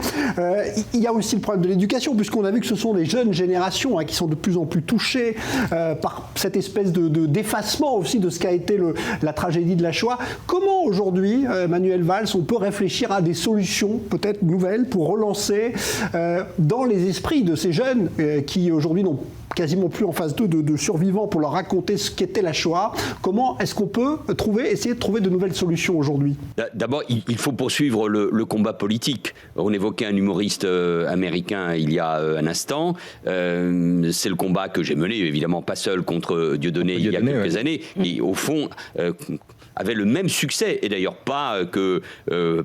Il y a aussi le problème de l'éducation puisqu'on a vu que ce sont les jeunes générations qui sont de plus en plus touchées par cette espèce d'effacement aussi de ce qu'a été la tragédie de la Shoah. Comment aujourd'hui, Manuel Valls, on peut réfléchir à des solutions peut-être nouvelles pour relancer dans les esprits de ces jeunes qui aujourd'hui n'ont quasiment plus en phase 2 de survivants pour leur raconter ce qu'était la Shoah. Comment est-ce qu'on peut essayer de trouver de nouvelles solutions aujourd'hui? D'abord, il faut poursuivre le combat politique. On évoquait un humoriste américain il y a un instant. C'est le combat que j'ai mené, évidemment pas seul, contre Dieudonné il y a quelques années. Et au fond, avait le même succès, et d'ailleurs pas que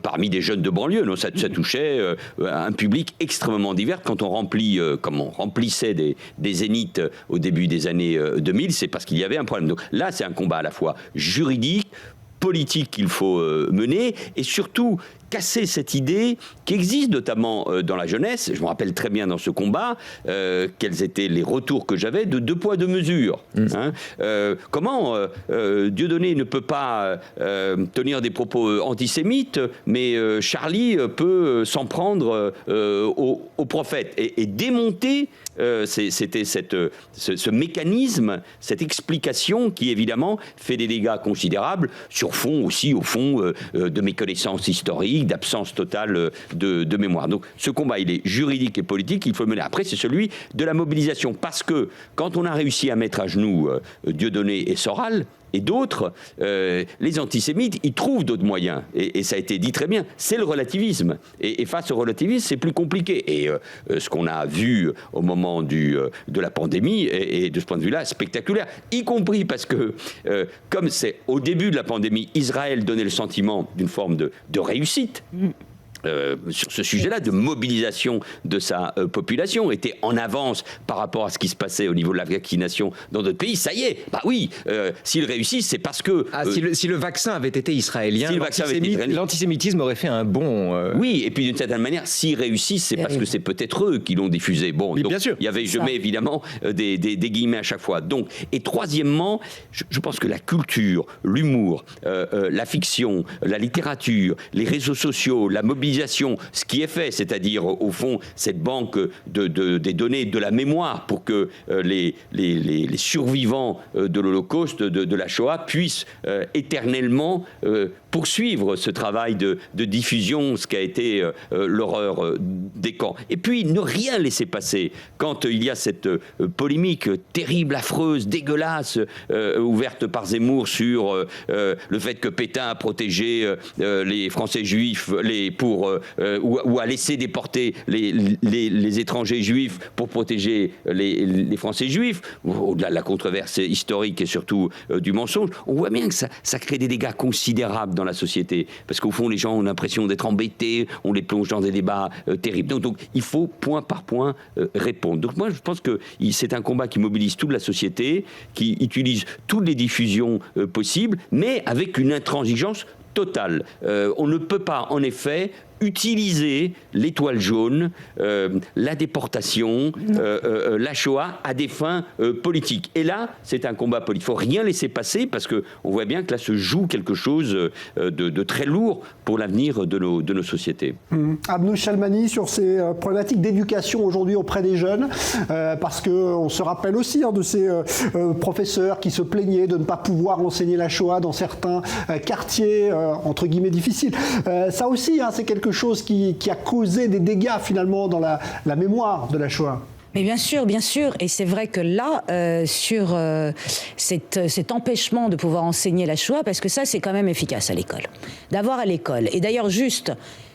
parmi des jeunes de banlieue. Non, ça touchait un public extrêmement divers. Quand on comme on remplissait des zéniths au début des années 2000, c'est parce qu'il y avait un problème. Donc là, c'est un combat à la fois juridique, politique qu'il faut mener, et surtout casser cette idée qui existe notamment dans la jeunesse. Je me rappelle très bien dans ce combat quels étaient les retours que j'avais de 2 poids 2 mesures. Comment Dieudonné ne peut pas tenir des propos antisémites, mais Charlie peut s'en prendre au prophète et démonter c'était ce mécanisme, cette explication qui évidemment fait des dégâts considérables sur fond aussi, au fond, de méconnaissance historique, d'absence totale de mémoire. Donc ce combat, il est juridique et politique, il faut le mener. Après, c'est celui de la mobilisation, parce que quand on a réussi à mettre à genoux Dieudonné et Soral, et d'autres, les antisémites, ils trouvent d'autres moyens. Et ça a été dit très bien, c'est le relativisme. Et face au relativisme, c'est plus compliqué. Et ce qu'on a vu au moment de la pandémie est de ce point de vue-là spectaculaire. Y compris parce que, comme c'est au début de la pandémie, Israël donnait le sentiment d'une forme de réussite. Sur ce sujet-là, de mobilisation de sa population, était en avance par rapport à ce qui se passait au niveau de la vaccination dans d'autres pays. Ça y est, bah oui, s'ils réussissent, c'est parce que... si le vaccin avait été israélien, l'antisémitisme aurait fait un bond... Oui, et puis d'une certaine manière, s'ils réussissent, c'est parce que c'est peut-être eux qui l'ont diffusé. Bon, oui, donc, bien sûr. Je mets évidemment des guillemets à chaque fois. Donc, et troisièmement, je pense que la culture, l'humour, la fiction, la littérature, les réseaux sociaux, la mobilisation, ce qui est fait, c'est-à-dire au fond cette banque des données de la mémoire pour que les survivants de l'Holocauste, de la Shoah, puissent éternellement poursuivre ce travail de diffusion, ce qu'a été l'horreur des camps. Et puis ne rien laisser passer quand il y a cette polémique terrible, affreuse, dégueulasse, ouverte par Zemmour sur le fait que Pétain a protégé les Français juifs ou a laissé déporter les étrangers juifs pour protéger les Français juifs, au-delà de la controverse historique et surtout du mensonge. On voit bien que ça crée des dégâts considérables dans la société, parce qu'au fond les gens ont l'impression d'être embêtés, on les plonge dans des débats terribles. Donc il faut point par point répondre. Donc moi je pense que c'est un combat qui mobilise toute la société, qui utilise toutes les diffusions possibles, mais avec une intransigeance totale. On ne peut pas en effet utiliser l'étoile jaune, la déportation, la Shoah à des fins politiques. Et là, c'est un combat politique. Il ne faut rien laisser passer parce qu'on voit bien que là se joue quelque chose de très lourd pour l'avenir de nos sociétés. Abnouch Chalmani, sur ces problématiques d'éducation aujourd'hui auprès des jeunes, parce qu'on se rappelle aussi de ces professeurs qui se plaignaient de ne pas pouvoir enseigner la Shoah dans certains quartiers, entre guillemets, difficiles. Ça aussi, c'est quelque chose qui a causé des dégâts finalement dans la mémoire de la Shoah. Mais bien sûr, et c'est vrai que là, sur cet empêchement de pouvoir enseigner la Shoah, parce que ça c'est quand même efficace à l'école, d'avoir à l'école, et d'ailleurs juste,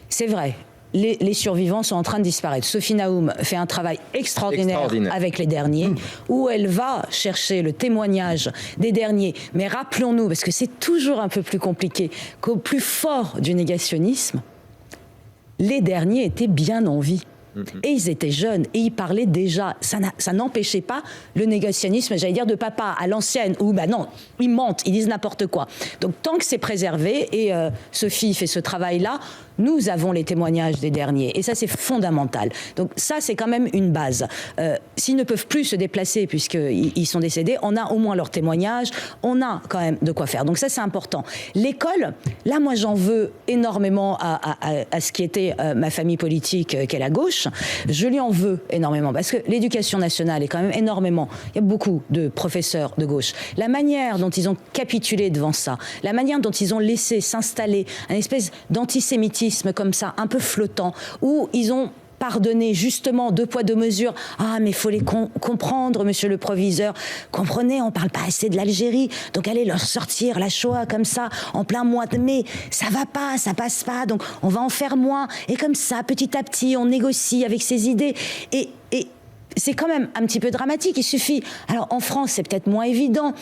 c'est vrai, les survivants sont en train de disparaître. Sophie Naoum fait un travail extraordinaire avec les derniers, où elle va chercher le témoignage des derniers. Mais rappelons-nous, parce que c'est toujours un peu plus compliqué, qu'au plus fort du négationnisme, les derniers étaient bien en vie. Et ils étaient jeunes, et ils parlaient déjà. Ça n'empêchait pas le négationnisme, j'allais dire, de papa à l'ancienne, où, non, ils mentent, ils disent n'importe quoi. Donc tant que c'est préservé, et Sophie fait ce travail-là, nous avons les témoignages des derniers. Et ça, c'est fondamental. Donc ça, c'est quand même une base. S'ils ne peuvent plus se déplacer, puisqu'ils sont décédés, on a au moins leurs témoignages, on a quand même de quoi faire. Donc ça, c'est important. L'école, là, moi, j'en veux énormément à ce qui était ma famille politique, qu'est la gauche. Je lui en veux énormément, parce que l'éducation nationale est quand même énormément... Il y a beaucoup de professeurs de gauche. La manière dont ils ont capitulé devant ça, la manière dont ils ont laissé s'installer un espèce d'antisémitisme comme ça, un peu flottant, où ils ont pardonner justement 2 poids 2 mesures. Ah, mais il faut les comprendre, monsieur le proviseur. Comprenez, on ne parle pas assez de l'Algérie, donc allez leur sortir la Shoah comme ça, en plein mois de mai. Ça va pas, ça passe pas, donc on va en faire moins. Et comme ça, petit à petit, on négocie avec ces idées. Et c'est quand même un petit peu dramatique. Il suffit... Alors, en France, c'est peut-être moins évident.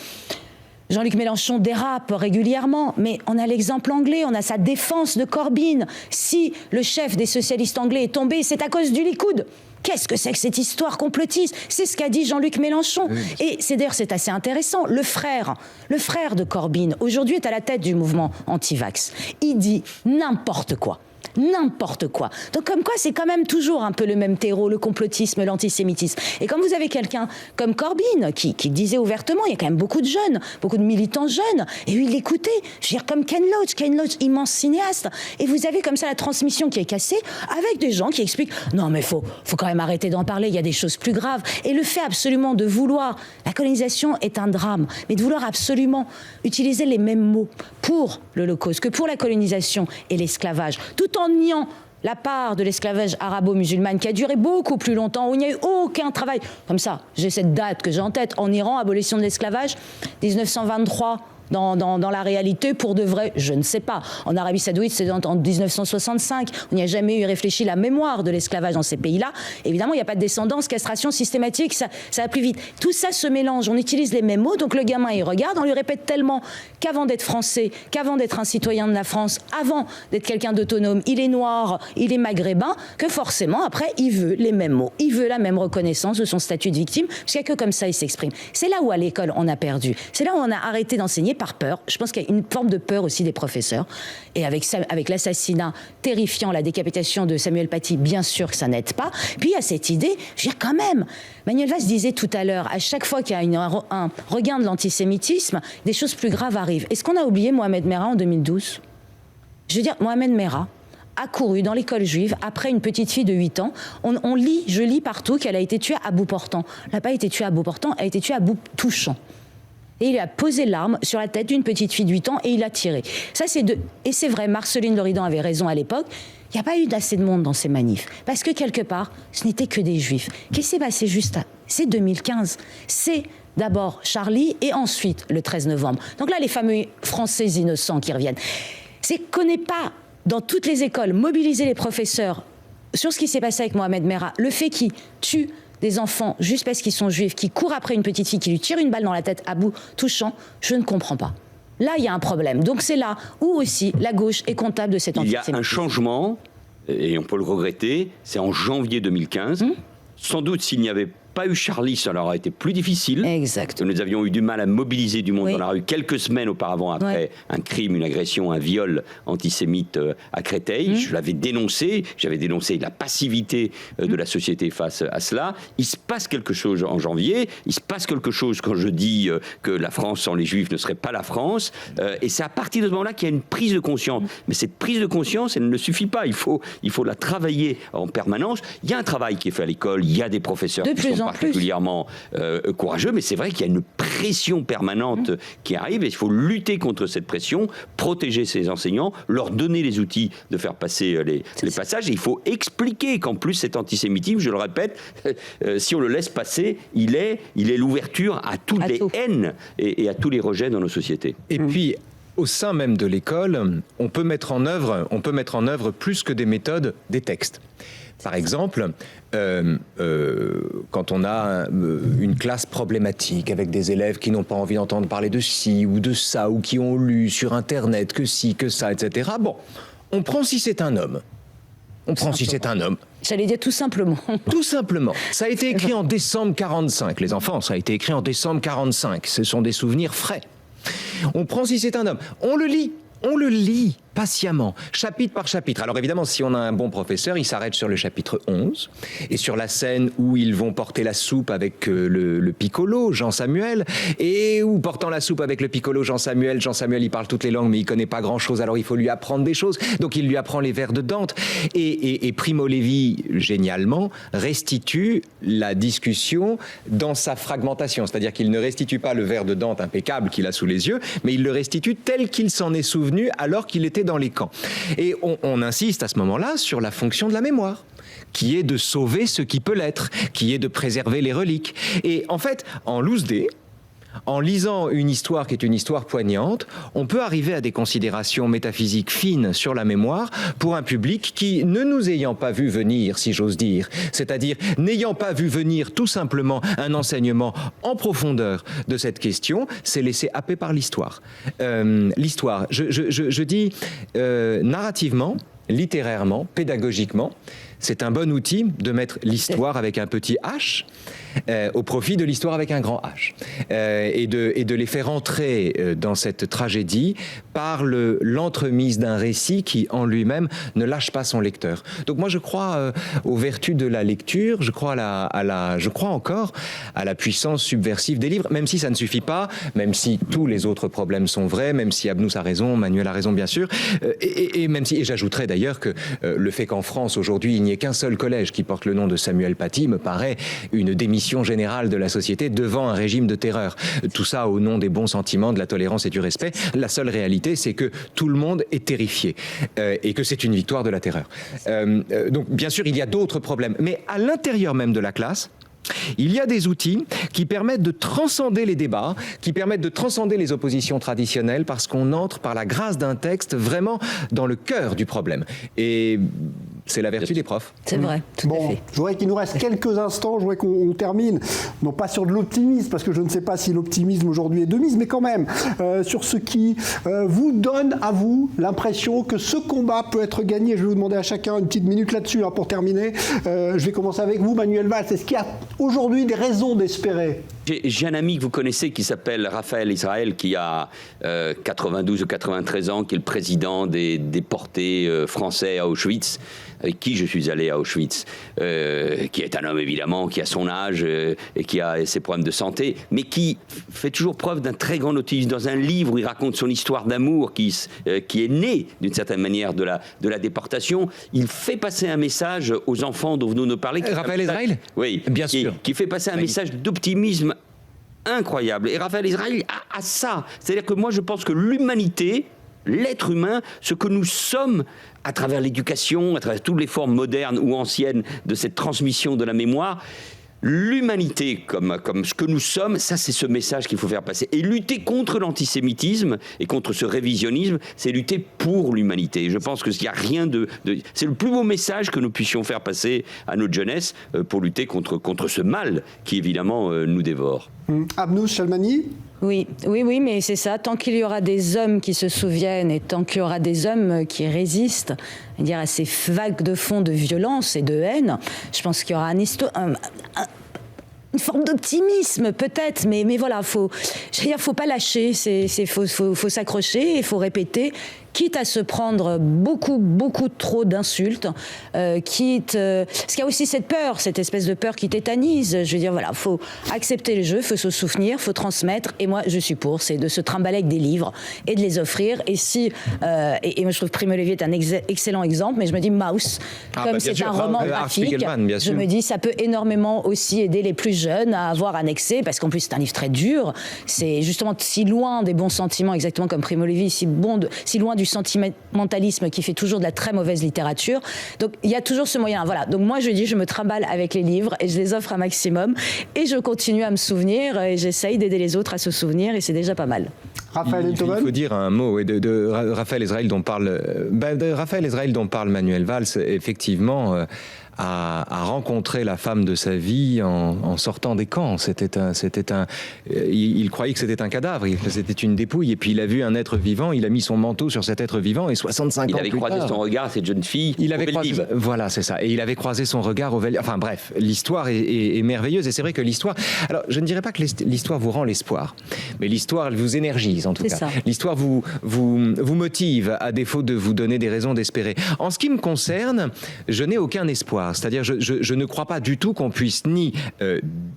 Jean-Luc Mélenchon dérape régulièrement, mais on a l'exemple anglais, on a sa défense de Corbyn. Si le chef des socialistes anglais est tombé, c'est à cause du Likoud. Qu'est-ce que c'est que cette histoire complotiste? C'est ce qu'a dit Jean-Luc Mélenchon. Oui. Et d'ailleurs, c'est assez intéressant. Le frère de Corbyn, aujourd'hui, est à la tête du mouvement anti-vax. Il dit n'importe quoi. N'importe quoi. Donc comme quoi, c'est quand même toujours un peu le même terreau, le complotisme, l'antisémitisme. Et quand vous avez quelqu'un comme Corbyn, qui disait ouvertement, il y a quand même beaucoup de jeunes, beaucoup de militants jeunes, et il l'écoutait, je veux dire, comme Ken Loach, immense cinéaste, et vous avez comme ça la transmission qui est cassée, avec des gens qui expliquent, non mais faut quand même arrêter d'en parler, il y a des choses plus graves. Et le fait absolument de vouloir, la colonisation est un drame, mais de vouloir absolument utiliser les mêmes mots pour l'Holocauste que pour la colonisation et l'esclavage, tout en niant la part de l'esclavage arabo-musulman qui a duré beaucoup plus longtemps, où il n'y a eu aucun travail. Comme ça, j'ai cette date que j'ai en tête. En Iran, abolition de l'esclavage, 1923. Dans la réalité, pour de vrai, je ne sais pas. En Arabie Saoudite, c'est en 1965. On n'y a jamais eu réfléchi la mémoire de l'esclavage dans ces pays-là. Évidemment, il n'y a pas de descendance, castration systématique, ça va plus vite. Tout ça se mélange, on utilise les mêmes mots, donc le gamin, il regarde, on lui répète tellement qu'avant d'être français, qu'avant d'être un citoyen de la France, avant d'être quelqu'un d'autonome, il est noir, il est maghrébin, que forcément, après, il veut les mêmes mots. Il veut la même reconnaissance de son statut de victime, parce qu'il n'y a que comme ça, il s'exprime. C'est là où, à l'école, on a perdu. C'est là où on a arrêté d'enseigner par peur. Je pense qu'il y a une forme de peur aussi des professeurs. Et avec l'assassinat terrifiant, la décapitation de Samuel Paty, bien sûr que ça n'aide pas. Puis il y a cette idée, je veux dire quand même, Manuel Valls disait tout à l'heure, à chaque fois qu'il y a un regain de l'antisémitisme, des choses plus graves arrivent. Est-ce qu'on a oublié Mohamed Merah en 2012 ? Je veux dire, Mohamed Merah a couru dans l'école juive après une petite fille de 8 ans. Je lis partout qu'elle a été tuée à bout portant. Elle n'a pas été tuée à bout portant, elle a été tuée à bout touchant. Et il a posé l'arme sur la tête d'une petite fille de 8 ans et il a tiré. Et c'est vrai, Marceline Loridan avait raison à l'époque, il n'y a pas eu assez de monde dans ces manifs. Parce que quelque part, ce n'était que des juifs. Qu'est-ce qui s'est passé c'est 2015. C'est d'abord Charlie et ensuite le 13 novembre. Donc là, les fameux Français innocents qui reviennent. C'est qu'on n'ait pas, dans toutes les écoles, mobilisé les professeurs sur ce qui s'est passé avec Mohamed Merah. Le fait qu'il tue des enfants juste parce qu'ils sont juifs, qui courent après une petite fille, qui lui tire une balle dans la tête à bout touchant, je ne comprends pas. Là, il y a un problème. Donc c'est là où aussi la gauche est comptable de cet antisémitisme. Il y a un changement, et on peut le regretter, c'est en janvier 2015. Sans doute, s'il n'y avait pas eu Charlie, ça leur aurait été plus difficile. Exact. Nous avions eu du mal à mobiliser du monde dans la rue quelques semaines auparavant, après un crime, une agression, un viol antisémite à Créteil. Je l'avais dénoncé, j'avais dénoncé la passivité de la société face à cela. Il se passe quelque chose en janvier, il se passe quelque chose quand je dis que la France sans les Juifs ne serait pas la France, et c'est à partir de ce moment-là qu'il y a une prise de conscience. Mais cette prise de conscience, elle ne suffit pas, il faut la travailler en permanence. Il y a un travail qui est fait à l'école, il y a des professeurs qui sont particulièrement courageux, mais c'est vrai qu'il y a une pression permanente qui arrive et il faut lutter contre cette pression, protéger ses enseignants, leur donner les outils de faire passer les passages. Et il faut expliquer qu'en plus cet antisémitisme, je le répète, si on le laisse passer, il est l'ouverture à toutes les haines et à tous les rejets dans nos sociétés. Et puis, au sein même de l'école, on peut mettre en œuvre plus que des méthodes, des textes. Par exemple, quand on a une classe problématique avec des élèves qui n'ont pas envie d'entendre parler de ci ou de ça, ou qui ont lu sur Internet que ci, que ça, etc. Bon, on prend si c'est un homme. J'allais dire tout simplement. Tout simplement. Ça a été écrit en décembre 45, les enfants, ça a été écrit en décembre 45. Ce sont des souvenirs frais. On prend si c'est un homme. On le lit patiemment, chapitre par chapitre. Alors évidemment, si on a un bon professeur, il s'arrête sur le chapitre 11 et sur la scène où ils vont porter la soupe avec le piccolo, Jean-Samuel, et où portant la soupe avec le piccolo, Jean-Samuel, il parle toutes les langues, mais il connaît pas grand-chose, alors il faut lui apprendre des choses. Donc il lui apprend les vers de Dante. Et Primo Levi, génialement, restitue la discussion dans sa fragmentation. C'est-à-dire qu'il ne restitue pas le vers de Dante impeccable qu'il a sous les yeux, mais il le restitue tel qu'il s'en est souvenu alors qu'il était dans les camps. Et on insiste à ce moment-là sur la fonction de la mémoire. qui est de sauver ce qui peut l'être, qui est de préserver les reliques. Et en fait, en loose day, en lisant une histoire qui est une histoire poignante, on peut arriver à des considérations métaphysiques fines sur la mémoire pour un public qui, ne nous ayant pas vu venir, si j'ose dire, c'est-à-dire n'ayant pas vu venir tout simplement un enseignement en profondeur de cette question, s'est laissé happer par l'histoire. L'histoire, je dis narrativement, littérairement, pédagogiquement, c'est un bon outil de mettre l'histoire avec un petit H au profit de l'histoire avec un grand H et de les faire entrer dans cette tragédie par l'entremise d'un récit qui en lui-même ne lâche pas son lecteur. Donc moi je crois aux vertus de la lecture, je crois encore à la puissance subversive des livres, même si ça ne suffit pas, même si tous les autres problèmes sont vrais, même si Abnous a raison, Manuel a raison bien sûr, et même si, et j'ajouterais d'ailleurs que le fait qu'en France aujourd'hui il n'y ait qu'un seul collège qui porte le nom de Samuel Paty me paraît une démission générale de la société devant un régime de terreur. Tout ça au nom des bons sentiments, de la tolérance et du respect. La seule réalité, c'est que tout le monde est terrifié et que c'est une victoire de la terreur. Donc bien sûr, il y a d'autres problèmes, mais à l'intérieur même de la classe, il y a des outils qui permettent de transcender les débats, qui permettent de transcender les oppositions traditionnelles parce qu'on entre par la grâce d'un texte vraiment dans le cœur du problème. Et c'est la vertu des profs. C'est vrai, tout à fait. Je voudrais qu'il nous reste quelques instants, je voudrais qu'on termine, non pas sur de l'optimisme, parce que je ne sais pas si l'optimisme aujourd'hui est de mise, mais quand même, sur ce qui vous donne à vous l'impression que ce combat peut être gagné. Je vais vous demander à chacun une petite minute là-dessus pour terminer. Je vais commencer avec vous, Manuel Valls. Est-ce qu'il y a aujourd'hui des raisons d'espérer? J'ai un ami que vous connaissez qui s'appelle Raphaël Israël, qui a 92 ou 93 ans, qui est le président des déportés français à Auschwitz, avec qui je suis allé à Auschwitz, qui est un homme évidemment, qui a son âge et qui a ses problèmes de santé, mais qui fait toujours preuve d'un très grand optimisme. Dans un livre où il raconte son histoire d'amour qui est née d'une certaine manière de la déportation, il fait passer un message aux enfants dont vous nous parlez. Raphaël Israël ? Oui, bien sûr. Qui fait passer un message d'optimisme incroyable. Et Raphaël Israël a ça. C'est-à-dire que moi, je pense que l'humanité, l'être humain, ce que nous sommes à travers l'éducation, à travers toutes les formes modernes ou anciennes de cette transmission de la mémoire, l'humanité comme ce que nous sommes, ça c'est ce message qu'il faut faire passer. Et lutter contre l'antisémitisme et contre ce révisionnisme, c'est lutter pour l'humanité. Je pense qu'il n'y a rien c'est le plus beau message que nous puissions faire passer à notre jeunesse pour lutter contre ce mal qui évidemment nous dévore. Abnous Chalmani ? Oui, mais c'est ça. Tant qu'il y aura des hommes qui se souviennent et tant qu'il y aura des hommes qui résistent à ces vagues de fond de violence et de haine, je pense qu'il y aura une forme d'optimisme peut-être, mais voilà, faut pas lâcher, faut s'accrocher et faut répéter, quitte à se prendre beaucoup trop d'insultes, parce qu'il y a aussi cette peur, cette espèce de peur qui tétanise. Je veux dire, voilà, faut accepter le jeu, faut se souvenir, faut transmettre. Et moi, je suis pour, c'est de se trimballer avec des livres et de les offrir. Et et moi, je trouve Primo Levi est un excellent exemple, mais je me dis Maus, comme c'est un roman graphique, je me dis ça peut énormément aussi aider les plus jeunes à avoir un accès, parce qu'en plus c'est un livre très dur. C'est justement si loin des bons sentiments, exactement comme Primo Levi, si loin du sentimentalisme qui fait toujours de la très mauvaise littérature. Donc il y a toujours ce moyen. Voilà. Donc moi je dis, je me trimballe avec les livres et je les offre un maximum et je continue à me souvenir et j'essaye d'aider les autres à se souvenir et c'est déjà pas mal. Raphaël Enthoven ? Il faut dire un mot de Raphaël Israël dont parle Manuel Valls, effectivement. A rencontré la femme de sa vie en sortant des camps. Il croyait que c'était un cadavre, c'était une dépouille, et puis il a vu un être vivant, il a mis son manteau sur cet être vivant, et 65 ans plus tard... Il avait croisé son regard, cette jeune fille, voilà, c'est ça, et il avait croisé son regard au Veldiv. Enfin bref, l'histoire est merveilleuse, et c'est vrai que l'histoire... Alors, je ne dirais pas que l'histoire vous rend l'espoir, mais l'histoire, elle vous énergise, en tout cas. L'histoire vous motive, à défaut de vous donner des raisons d'espérer. En ce qui me concerne, je n'ai aucun espoir. C'est-à-dire, je ne crois pas du tout qu'on puisse ni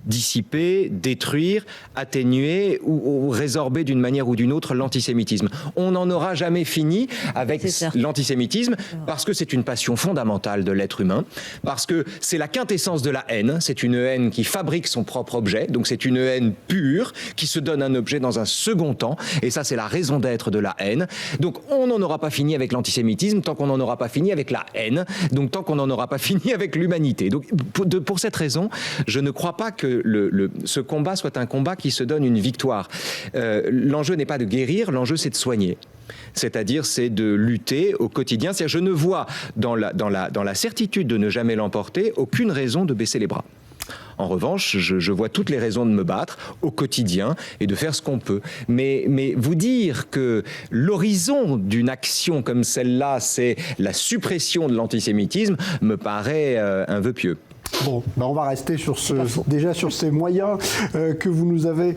dissiper, détruire, atténuer ou résorber d'une manière ou d'une autre l'antisémitisme. On n'en aura jamais fini avec l'antisémitisme parce que c'est une passion fondamentale de l'être humain, parce que c'est la quintessence de la haine, c'est une haine qui fabrique son propre objet, donc c'est une haine pure qui se donne un objet dans un second temps, et ça c'est la raison d'être de la haine. Donc on n'en aura pas fini avec l'antisémitisme tant qu'on n'en aura pas fini avec la haine, donc tant qu'on n'en aura pas fini avec l'humanité. Donc, pour cette raison, je ne crois pas que ce combat soit un combat qui se donne une victoire. L'enjeu n'est pas de guérir, l'enjeu c'est de soigner. C'est-à-dire, c'est de lutter au quotidien. C'est-à-dire, je ne vois dans la certitude de ne jamais l'emporter aucune raison de baisser les bras. En revanche, je vois toutes les raisons de me battre au quotidien et de faire ce qu'on peut. Mais vous dire que l'horizon d'une action comme celle-là, c'est la suppression de l'antisémitisme, me paraît un vœu pieux. Bon, on va rester déjà sur ces moyens que vous nous avez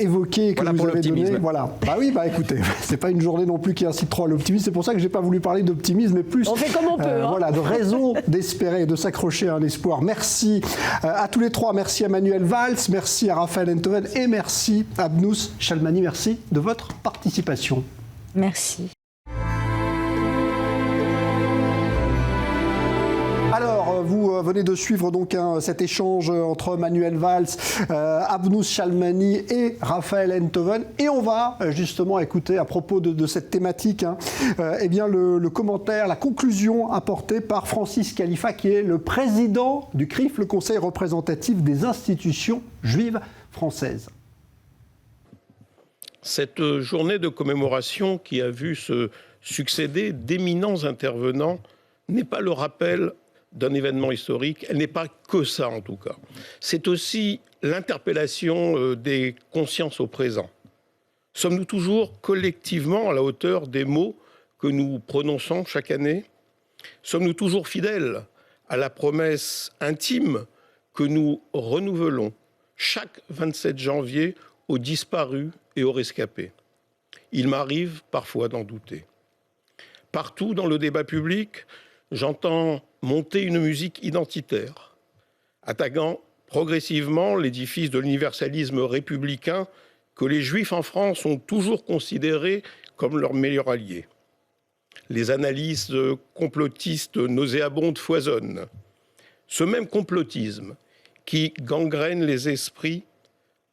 évoqués, que voilà vous pour avez donnés. Voilà. Écoutez, c'est pas une journée non plus qui incite trop à l'optimisme. C'est pour ça que j'ai pas voulu parler d'optimisme, mais plus on fait comme on peut, voilà, de raison d'espérer, de s'accrocher à un espoir. Merci à tous les trois. Merci à Manuel Valls, merci à Raphaël Enthoven et merci à Abnous Chalmani. Merci de votre participation. Merci. Alors, vous venez de suivre donc cet échange entre Manuel Valls, Abnous Chalmani et Raphaël Enthoven. Et on va justement écouter à propos de cette thématique le commentaire, la conclusion apportée par Francis Khalifa, qui est le président du CRIF, le Conseil représentatif des institutions juives françaises. Cette journée de commémoration qui a vu se succéder d'éminents intervenants n'est pas le rappel d'un événement historique, elle n'est pas que ça en tout cas. C'est aussi l'interpellation des consciences au présent. Sommes-nous toujours collectivement à la hauteur des mots que nous prononçons chaque année? Sommes-nous toujours fidèles à la promesse intime que nous renouvelons chaque 27 janvier aux disparus et aux rescapés? Il m'arrive parfois d'en douter. Partout dans le débat public, j'entends monter une musique identitaire, attaquant progressivement l'édifice de l'universalisme républicain que les Juifs en France ont toujours considéré comme leur meilleur allié. Les analyses complotistes nauséabondes foisonnent. Ce même complotisme qui gangrène les esprits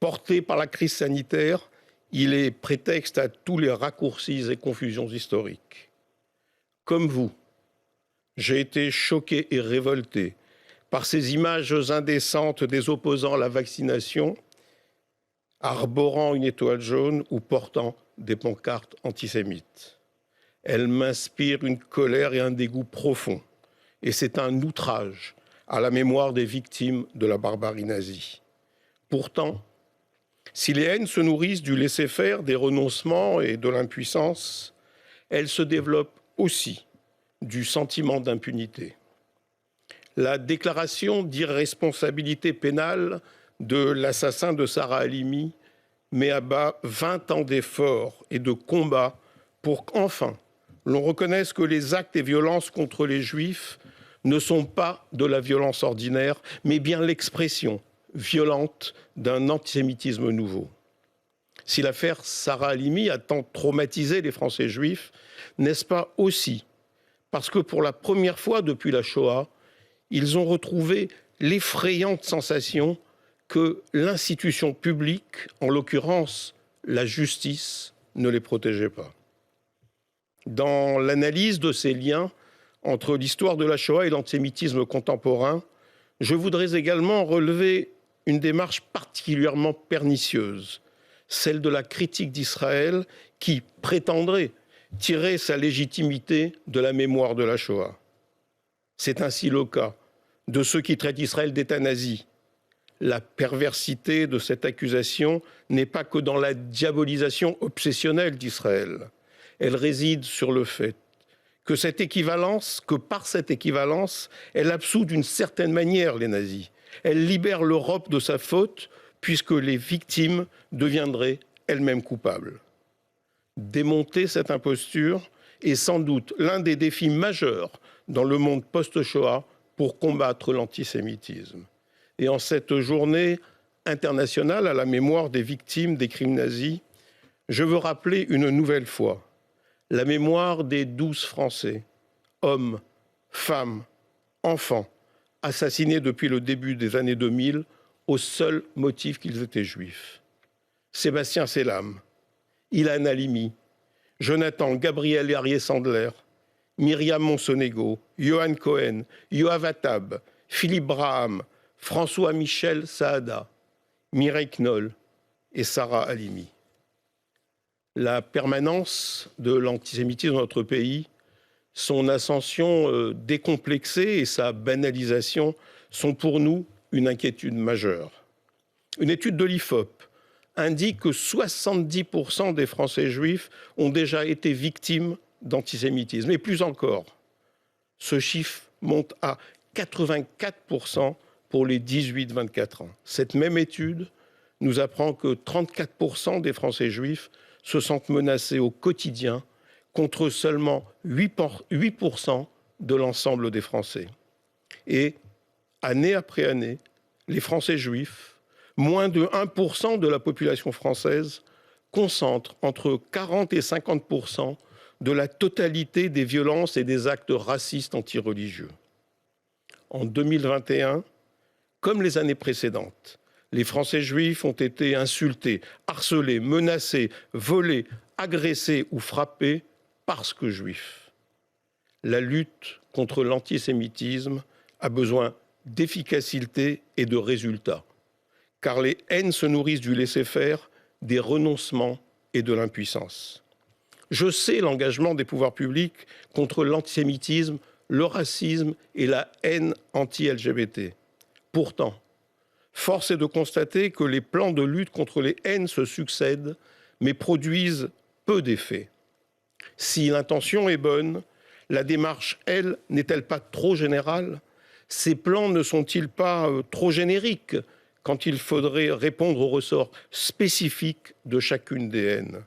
portés par la crise sanitaire, il est prétexte à tous les raccourcis et confusions historiques. Comme vous, j'ai été choqué et révolté par ces images indécentes des opposants à la vaccination, arborant une étoile jaune ou portant des pancartes antisémites. Elles m'inspirent une colère et un dégoût profond. Et c'est un outrage à la mémoire des victimes de la barbarie nazie. Pourtant, si les haines se nourrissent du laisser-faire, des renoncements et de l'impuissance, elles se développent aussi du sentiment d'impunité. La déclaration d'irresponsabilité pénale de l'assassin de Sarah Halimi met à bas 20 ans d'efforts et de combats pour qu'enfin l'on reconnaisse que les actes et violences contre les Juifs ne sont pas de la violence ordinaire, mais bien l'expression violente d'un antisémitisme nouveau. Si l'affaire Sarah Halimi a tant traumatisé les Français juifs, n'est-ce pas aussi parce que pour la première fois depuis la Shoah, ils ont retrouvé l'effrayante sensation que l'institution publique, en l'occurrence la justice, ne les protégeait pas. Dans l'analyse de ces liens entre l'histoire de la Shoah et l'antisémitisme contemporain, je voudrais également relever une démarche particulièrement pernicieuse, celle de la critique d'Israël qui prétendrait tirer sa légitimité de la mémoire de la Shoah. C'est ainsi le cas de ceux qui traitent Israël d'État nazi. La perversité de cette accusation n'est pas que dans la diabolisation obsessionnelle d'Israël. Elle réside sur le fait que par cette équivalence, elle absout d'une certaine manière les nazis. Elle libère l'Europe de sa faute, puisque les victimes deviendraient elles-mêmes coupables. Démonter cette imposture est sans doute l'un des défis majeurs dans le monde post-Shoah pour combattre l'antisémitisme. Et en cette journée internationale à la mémoire des victimes des crimes nazis, je veux rappeler une nouvelle fois la mémoire des 12 Français, hommes, femmes, enfants, assassinés depuis le début des années 2000 au seul motif qu'ils étaient juifs. Sébastien Selam, Ilan Halimi, Jonathan Gabriel Arié-Sandler, Myriam Monsonego, Johan Cohen, Yoav Attab, Philippe Braham, François-Michel Saada, Mireille Knoll et Sarah Halimi. La permanence de l'antisémitisme dans notre pays, son ascension décomplexée et sa banalisation sont pour nous une inquiétude majeure. Une étude de l'IFOP indique que 70% des Français juifs ont déjà été victimes d'antisémitisme. Et plus encore, ce chiffre monte à 84% pour les 18-24 ans. Cette même étude nous apprend que 34% des Français juifs se sentent menacés au quotidien contre seulement 8% de l'ensemble des Français. Et année après année, les Français juifs, moins de 1% de la population française, concentrent entre 40 et 50% de la totalité des violences et des actes racistes antireligieux. En 2021, comme les années précédentes, les Français juifs ont été insultés, harcelés, menacés, volés, agressés ou frappés parce que juifs. La lutte contre l'antisémitisme a besoin d'efficacité et de résultats, car les haines se nourrissent du laisser-faire, des renoncements et de l'impuissance. Je sais l'engagement des pouvoirs publics contre l'antisémitisme, le racisme et la haine anti-LGBT. Pourtant, force est de constater que les plans de lutte contre les haines se succèdent, mais produisent peu d'effets. Si l'intention est bonne, la démarche, elle, n'est-elle pas trop générale ? Ces plans ne sont-ils pas trop génériques quand il faudrait répondre aux ressorts spécifiques de chacune des haines ?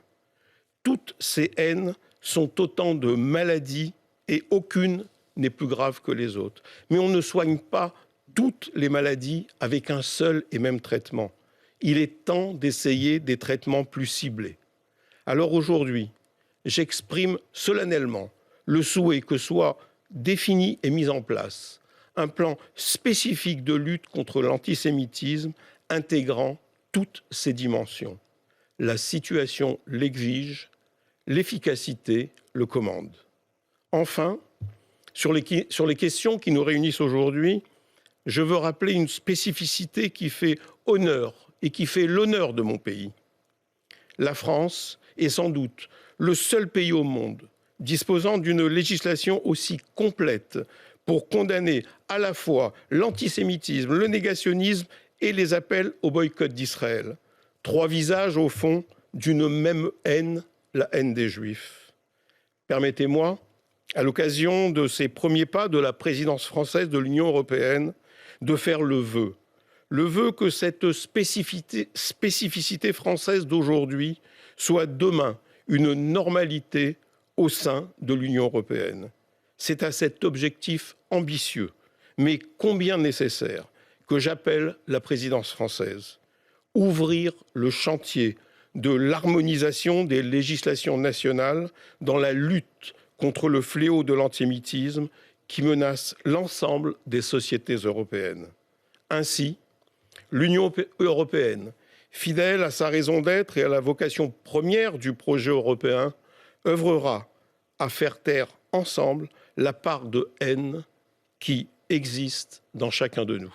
Toutes ces haines sont autant de maladies et aucune n'est plus grave que les autres. Mais on ne soigne pas toutes les maladies avec un seul et même traitement. Il est temps d'essayer des traitements plus ciblés. Alors aujourd'hui, j'exprime solennellement le souhait que soit défini et mis en place un plan spécifique de lutte contre l'antisémitisme intégrant toutes ces dimensions. La situation l'exige, l'efficacité le commande. Enfin, sur les questions qui nous réunissent aujourd'hui, je veux rappeler une spécificité qui fait honneur et qui fait l'honneur de mon pays. La France est sans doute le seul pays au monde disposant d'une législation aussi complète pour condamner à la fois l'antisémitisme, le négationnisme et les appels au boycott d'Israël. Trois visages, au fond, d'une même haine, la haine des Juifs. Permettez-moi, à l'occasion de ces premiers pas de la présidence française de l'Union européenne, de faire le vœu que cette spécificité française d'aujourd'hui soit demain une normalité au sein de l'Union européenne. C'est à cet objectif ambitieux, mais combien nécessaire, que j'appelle la présidence française. Ouvrir le chantier de l'harmonisation des législations nationales dans la lutte contre le fléau de l'antisémitisme qui menace l'ensemble des sociétés européennes. Ainsi, l'Union européenne, fidèle à sa raison d'être et à la vocation première du projet européen, œuvrera à faire taire ensemble la part de haine qui existe dans chacun de nous.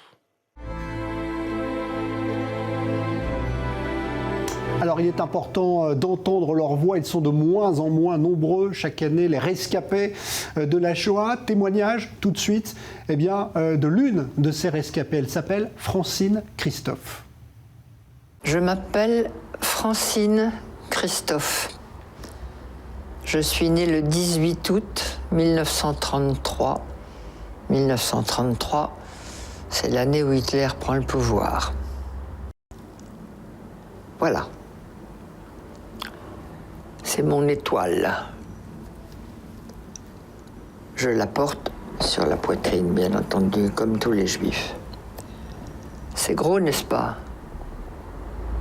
Alors il est important d'entendre leur voix, ils sont de moins en moins nombreux chaque année, les rescapés de la Shoah. Témoignage tout de suite de l'une de ces rescapés, elle s'appelle Francine Christophe. Je m'appelle Francine Christophe. Je suis née le 18 août 1933. 1933, c'est l'année où Hitler prend le pouvoir. Voilà. C'est mon étoile. Je la porte sur la poitrine, bien entendu, comme tous les Juifs. C'est gros, n'est-ce pas?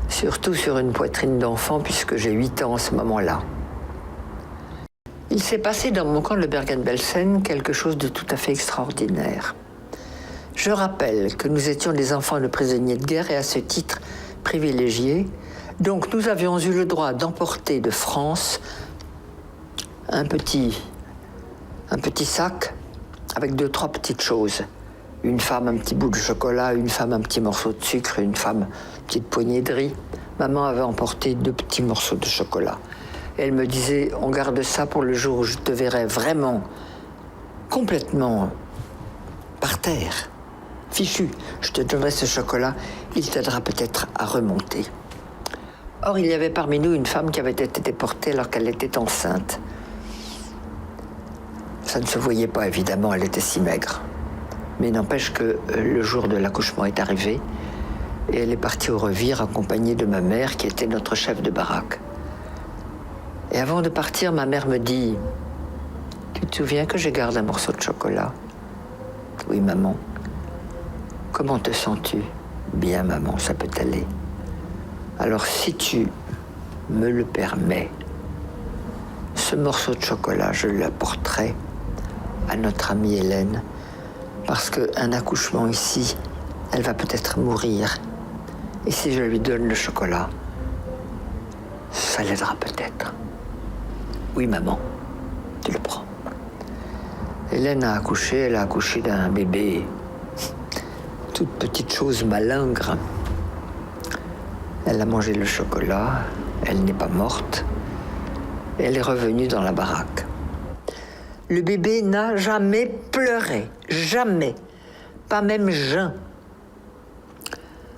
Surtout sur une poitrine d'enfant, puisque j'ai 8 ans en ce moment-là. Il s'est passé dans mon camp de Bergen-Belsen quelque chose de tout à fait extraordinaire. Je rappelle que nous étions des enfants de prisonniers de guerre et à ce titre privilégiés. Donc nous avions eu le droit d'emporter de France un petit un petit sac avec 2-3 petites choses. Une femme, un petit bout de chocolat, une femme, un petit morceau de sucre, une femme, une petite poignée de riz. Maman avait emporté 2 petits morceaux de chocolat. Et elle me disait, on garde ça pour le jour où je te verrai vraiment, complètement par terre, fichu. Je te donnerai ce chocolat, il t'aidera peut-être à remonter. Or, il y avait parmi nous une femme qui avait été déportée alors qu'elle était enceinte. Ça ne se voyait pas, évidemment, elle était si maigre. Mais n'empêche que le jour de l'accouchement est arrivé et elle est partie au revire accompagnée de ma mère qui était notre chef de baraque. Et avant de partir, ma mère me dit « Tu te souviens que je garde un morceau de chocolat ?»« Oui, maman. »« Comment te sens-tu ?»« Bien, maman, ça peut aller. » Alors, si tu me le permets, ce morceau de chocolat, je l'apporterai à notre amie Hélène, parce qu'un accouchement ici, elle va peut-être mourir. Et si je lui donne le chocolat, ça l'aidera peut-être. Oui, maman, tu le prends. Hélène a accouché, elle a accouché d'un bébé, toute petite chose malingre. Elle a mangé le chocolat, elle n'est pas morte, et elle est revenue dans la baraque. Le bébé n'a jamais pleuré, jamais, pas même jeun.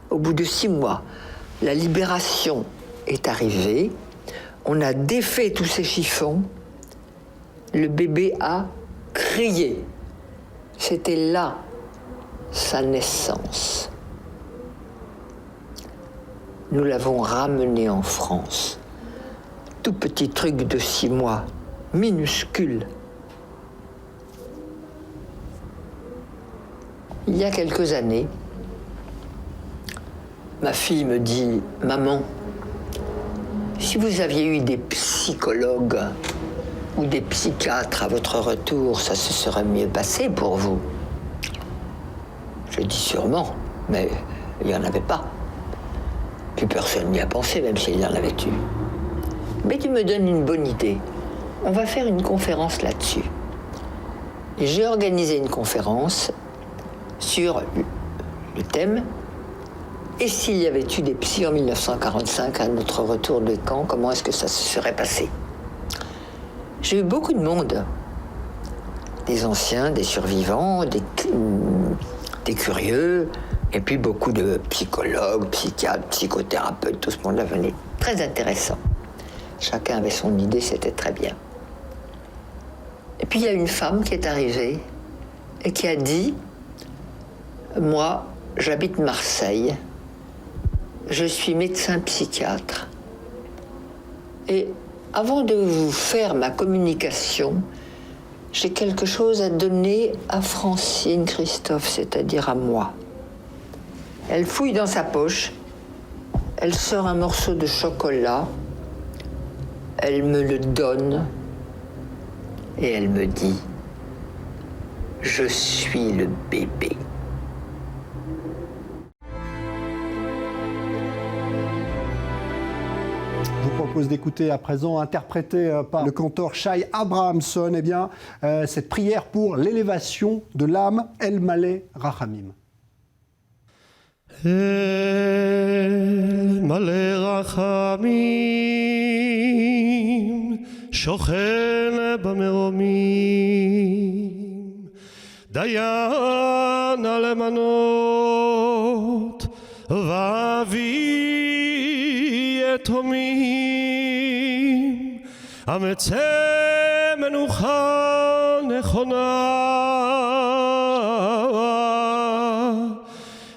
Au bout de 6 mois, la libération est arrivée, on a défait tous ces chiffons, le bébé a crié. C'était là sa naissance. Nous l'avons ramené en France. Tout petit truc de 6 mois, minuscule. Il y a quelques années, ma fille me dit « Maman, si vous aviez eu des psychologues ou des psychiatres à votre retour, ça se serait mieux passé pour vous. » Je dis « Sûrement, mais il n'y en avait pas. » Puis personne n'y a pensé, même s'il y en avait eu. Mais tu me donnes une bonne idée. On va faire une conférence là-dessus. Et j'ai organisé une conférence sur le thème « Et s'il y avait eu des psys en 1945 à notre retour de camp, comment est-ce que ça se serait passé ?» J'ai eu beaucoup de monde. Des anciens, des survivants, des curieux, et puis beaucoup de psychologues, psychiatres, psychothérapeutes, tout ce monde-là venait. Très intéressant. Chacun avait son idée, c'était très bien. Et puis il y a une femme qui est arrivée et qui a dit « Moi, j'habite Marseille, je suis médecin psychiatre. Et avant de vous faire ma communication, j'ai quelque chose à donner à Francine Christophe, c'est-à-dire à moi. » Elle fouille dans sa poche, elle sort un morceau de chocolat, elle me le donne et elle me dit « Je suis le bébé. » Je vous propose d'écouter à présent, interprété par le cantor Shai Abrahamson, eh bien, cette prière pour l'élévation de l'âme El Malé Rachamim. El Malé Rachamim, Shochen Baméromim, Dayan Alemanot, Vavi יתומים, המצא מנוחה נכונה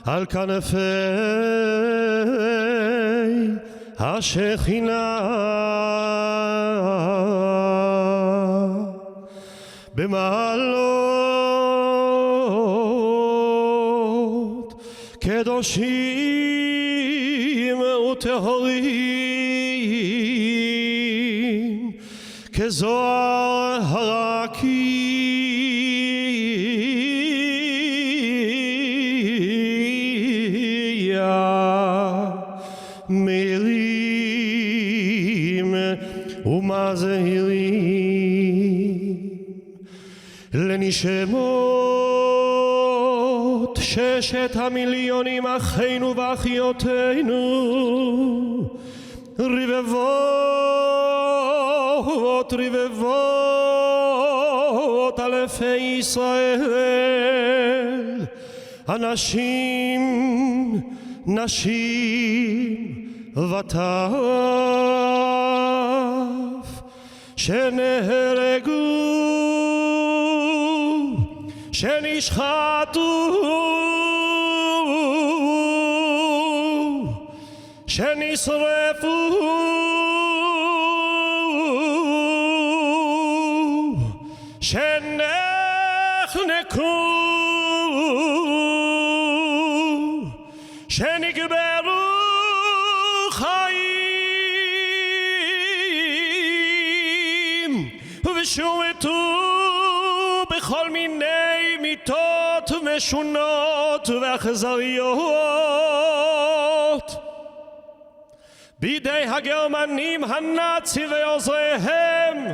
על כנפי השכינה במעלות קדושים וטהורים כזוהר הרקיע מאירים ומזהירים לנשמות 6 המיליונים אחינו ואחיותינו, רבבות רבבות אלפי ישראל, אנשים, נשים וטף, שנהרגו, שנשחטו, שנשרפו, שנחנקו, שנקברו חיים ושומטו בכל מיני מיתות משונות ואכזריות בידי הגרמנים הנאצים ועוזריהם,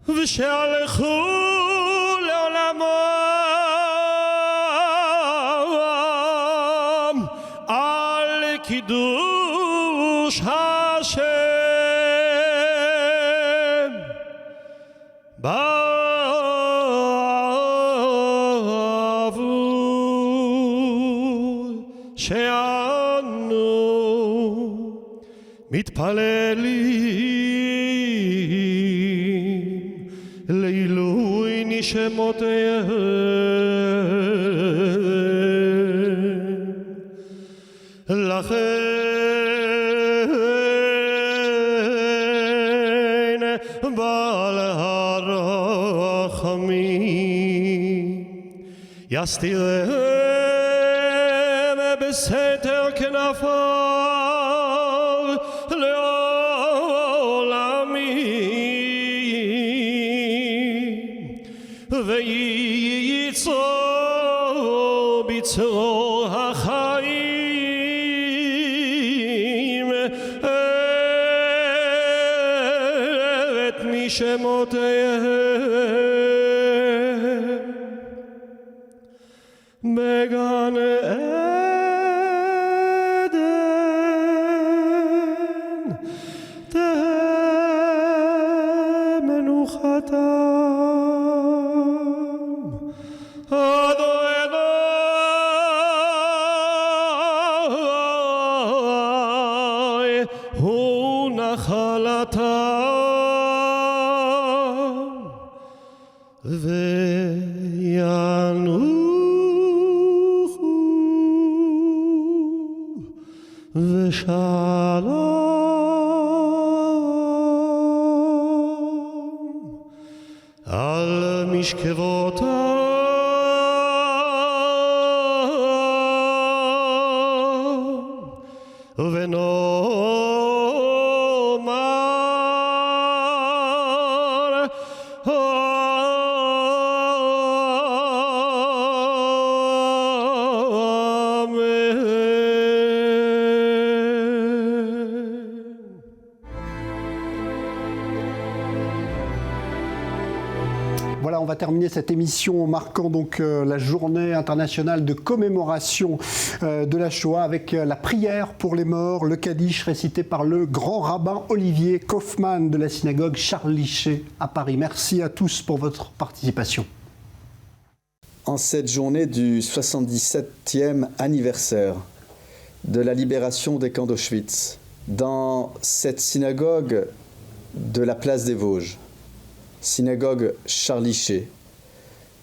ושהלכו לעולמם על קידוש השם. שאנו מתפללים לעילוי נשמותיהם, לכן בעל הרחמים יסתירם בסתר כנפיו לעולמים, וייצור בצרור החיים את נשמותיהם בגן על משכבותם ונאמר Voilà, on va terminer cette émission marquant donc la journée internationale de commémoration de la Shoah avec la prière pour les morts, le Kaddish récité par le grand rabbin Olivier Kaufmann de la synagogue Charles Liché à Paris. Merci à tous pour votre participation. En cette journée du 77e anniversaire de la libération des camps d'Auschwitz, dans cette synagogue de la place des Vosges, synagogue Charles Liché,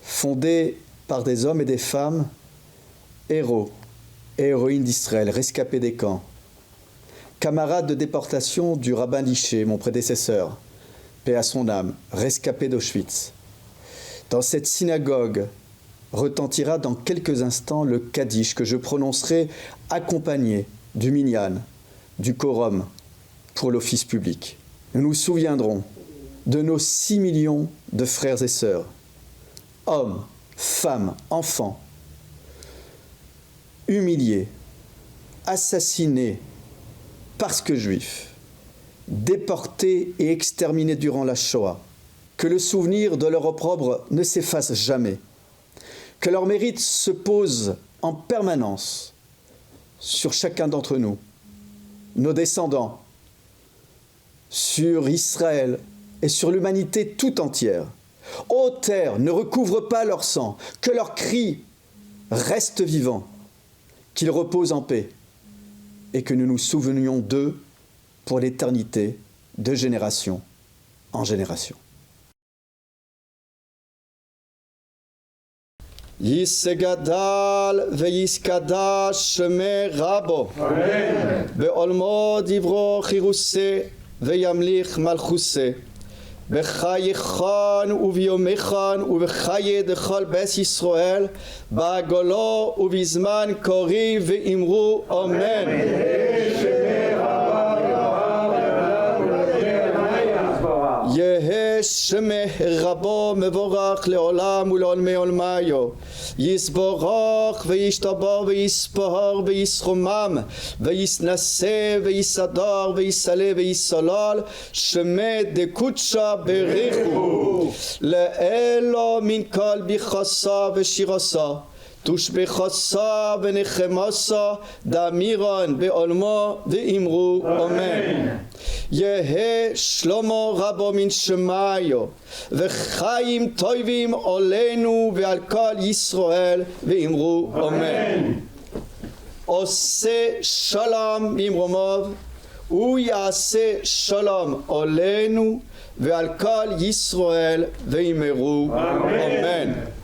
fondée par des hommes et des femmes, héros et héroïnes d'Israël, rescapés des camps, camarades de déportation du rabbin Liché, mon prédécesseur, paix à son âme, rescapé d'Auschwitz. Dans cette synagogue retentira dans quelques instants le Kaddish que je prononcerai accompagné du minyan, du quorum pour l'office public. Nous nous souviendrons de nos 6 millions de frères et sœurs, hommes, femmes, enfants, humiliés, assassinés parce que juifs, déportés et exterminés durant la Shoah, que le souvenir de leur opprobre ne s'efface jamais, que leur mérite se pose en permanence sur chacun d'entre nous, nos descendants, sur Israël et sur l'humanité tout entière. Ô terre, ne recouvre pas leur sang, que leur cri reste vivant, qu'ils reposent en paix et que nous nous souvenions d'eux pour l'éternité, de génération en génération. Yisgadal veyiskadash sheme rabo ve'olmo divro chiruse ve'yamlich malchuse bechayechan uviomechan uvechaye dechol bes Yisrael ba'golo uvizman kori ve'imru amen. יהא שמך רבו מבורך לעולם ולעולמי עולמיו יסבורך וישתבח ויספהר ויסחומם ויסנשא ויסדר ויסלה ויסלל שמי דקודשא בריחו לאלו מן כל ביחסה ושירסה תושבחסה ונחמסה דמירן בעולמו ואמרו אמן. יהא שלמה רבו מן שמעיו וחיים טובים עלינו ועל כל ישראל ואמרו אמן. עושה שלום במרומיו הוא יעשה שלום עלינו ועל כל ישראל ואמרו אמן.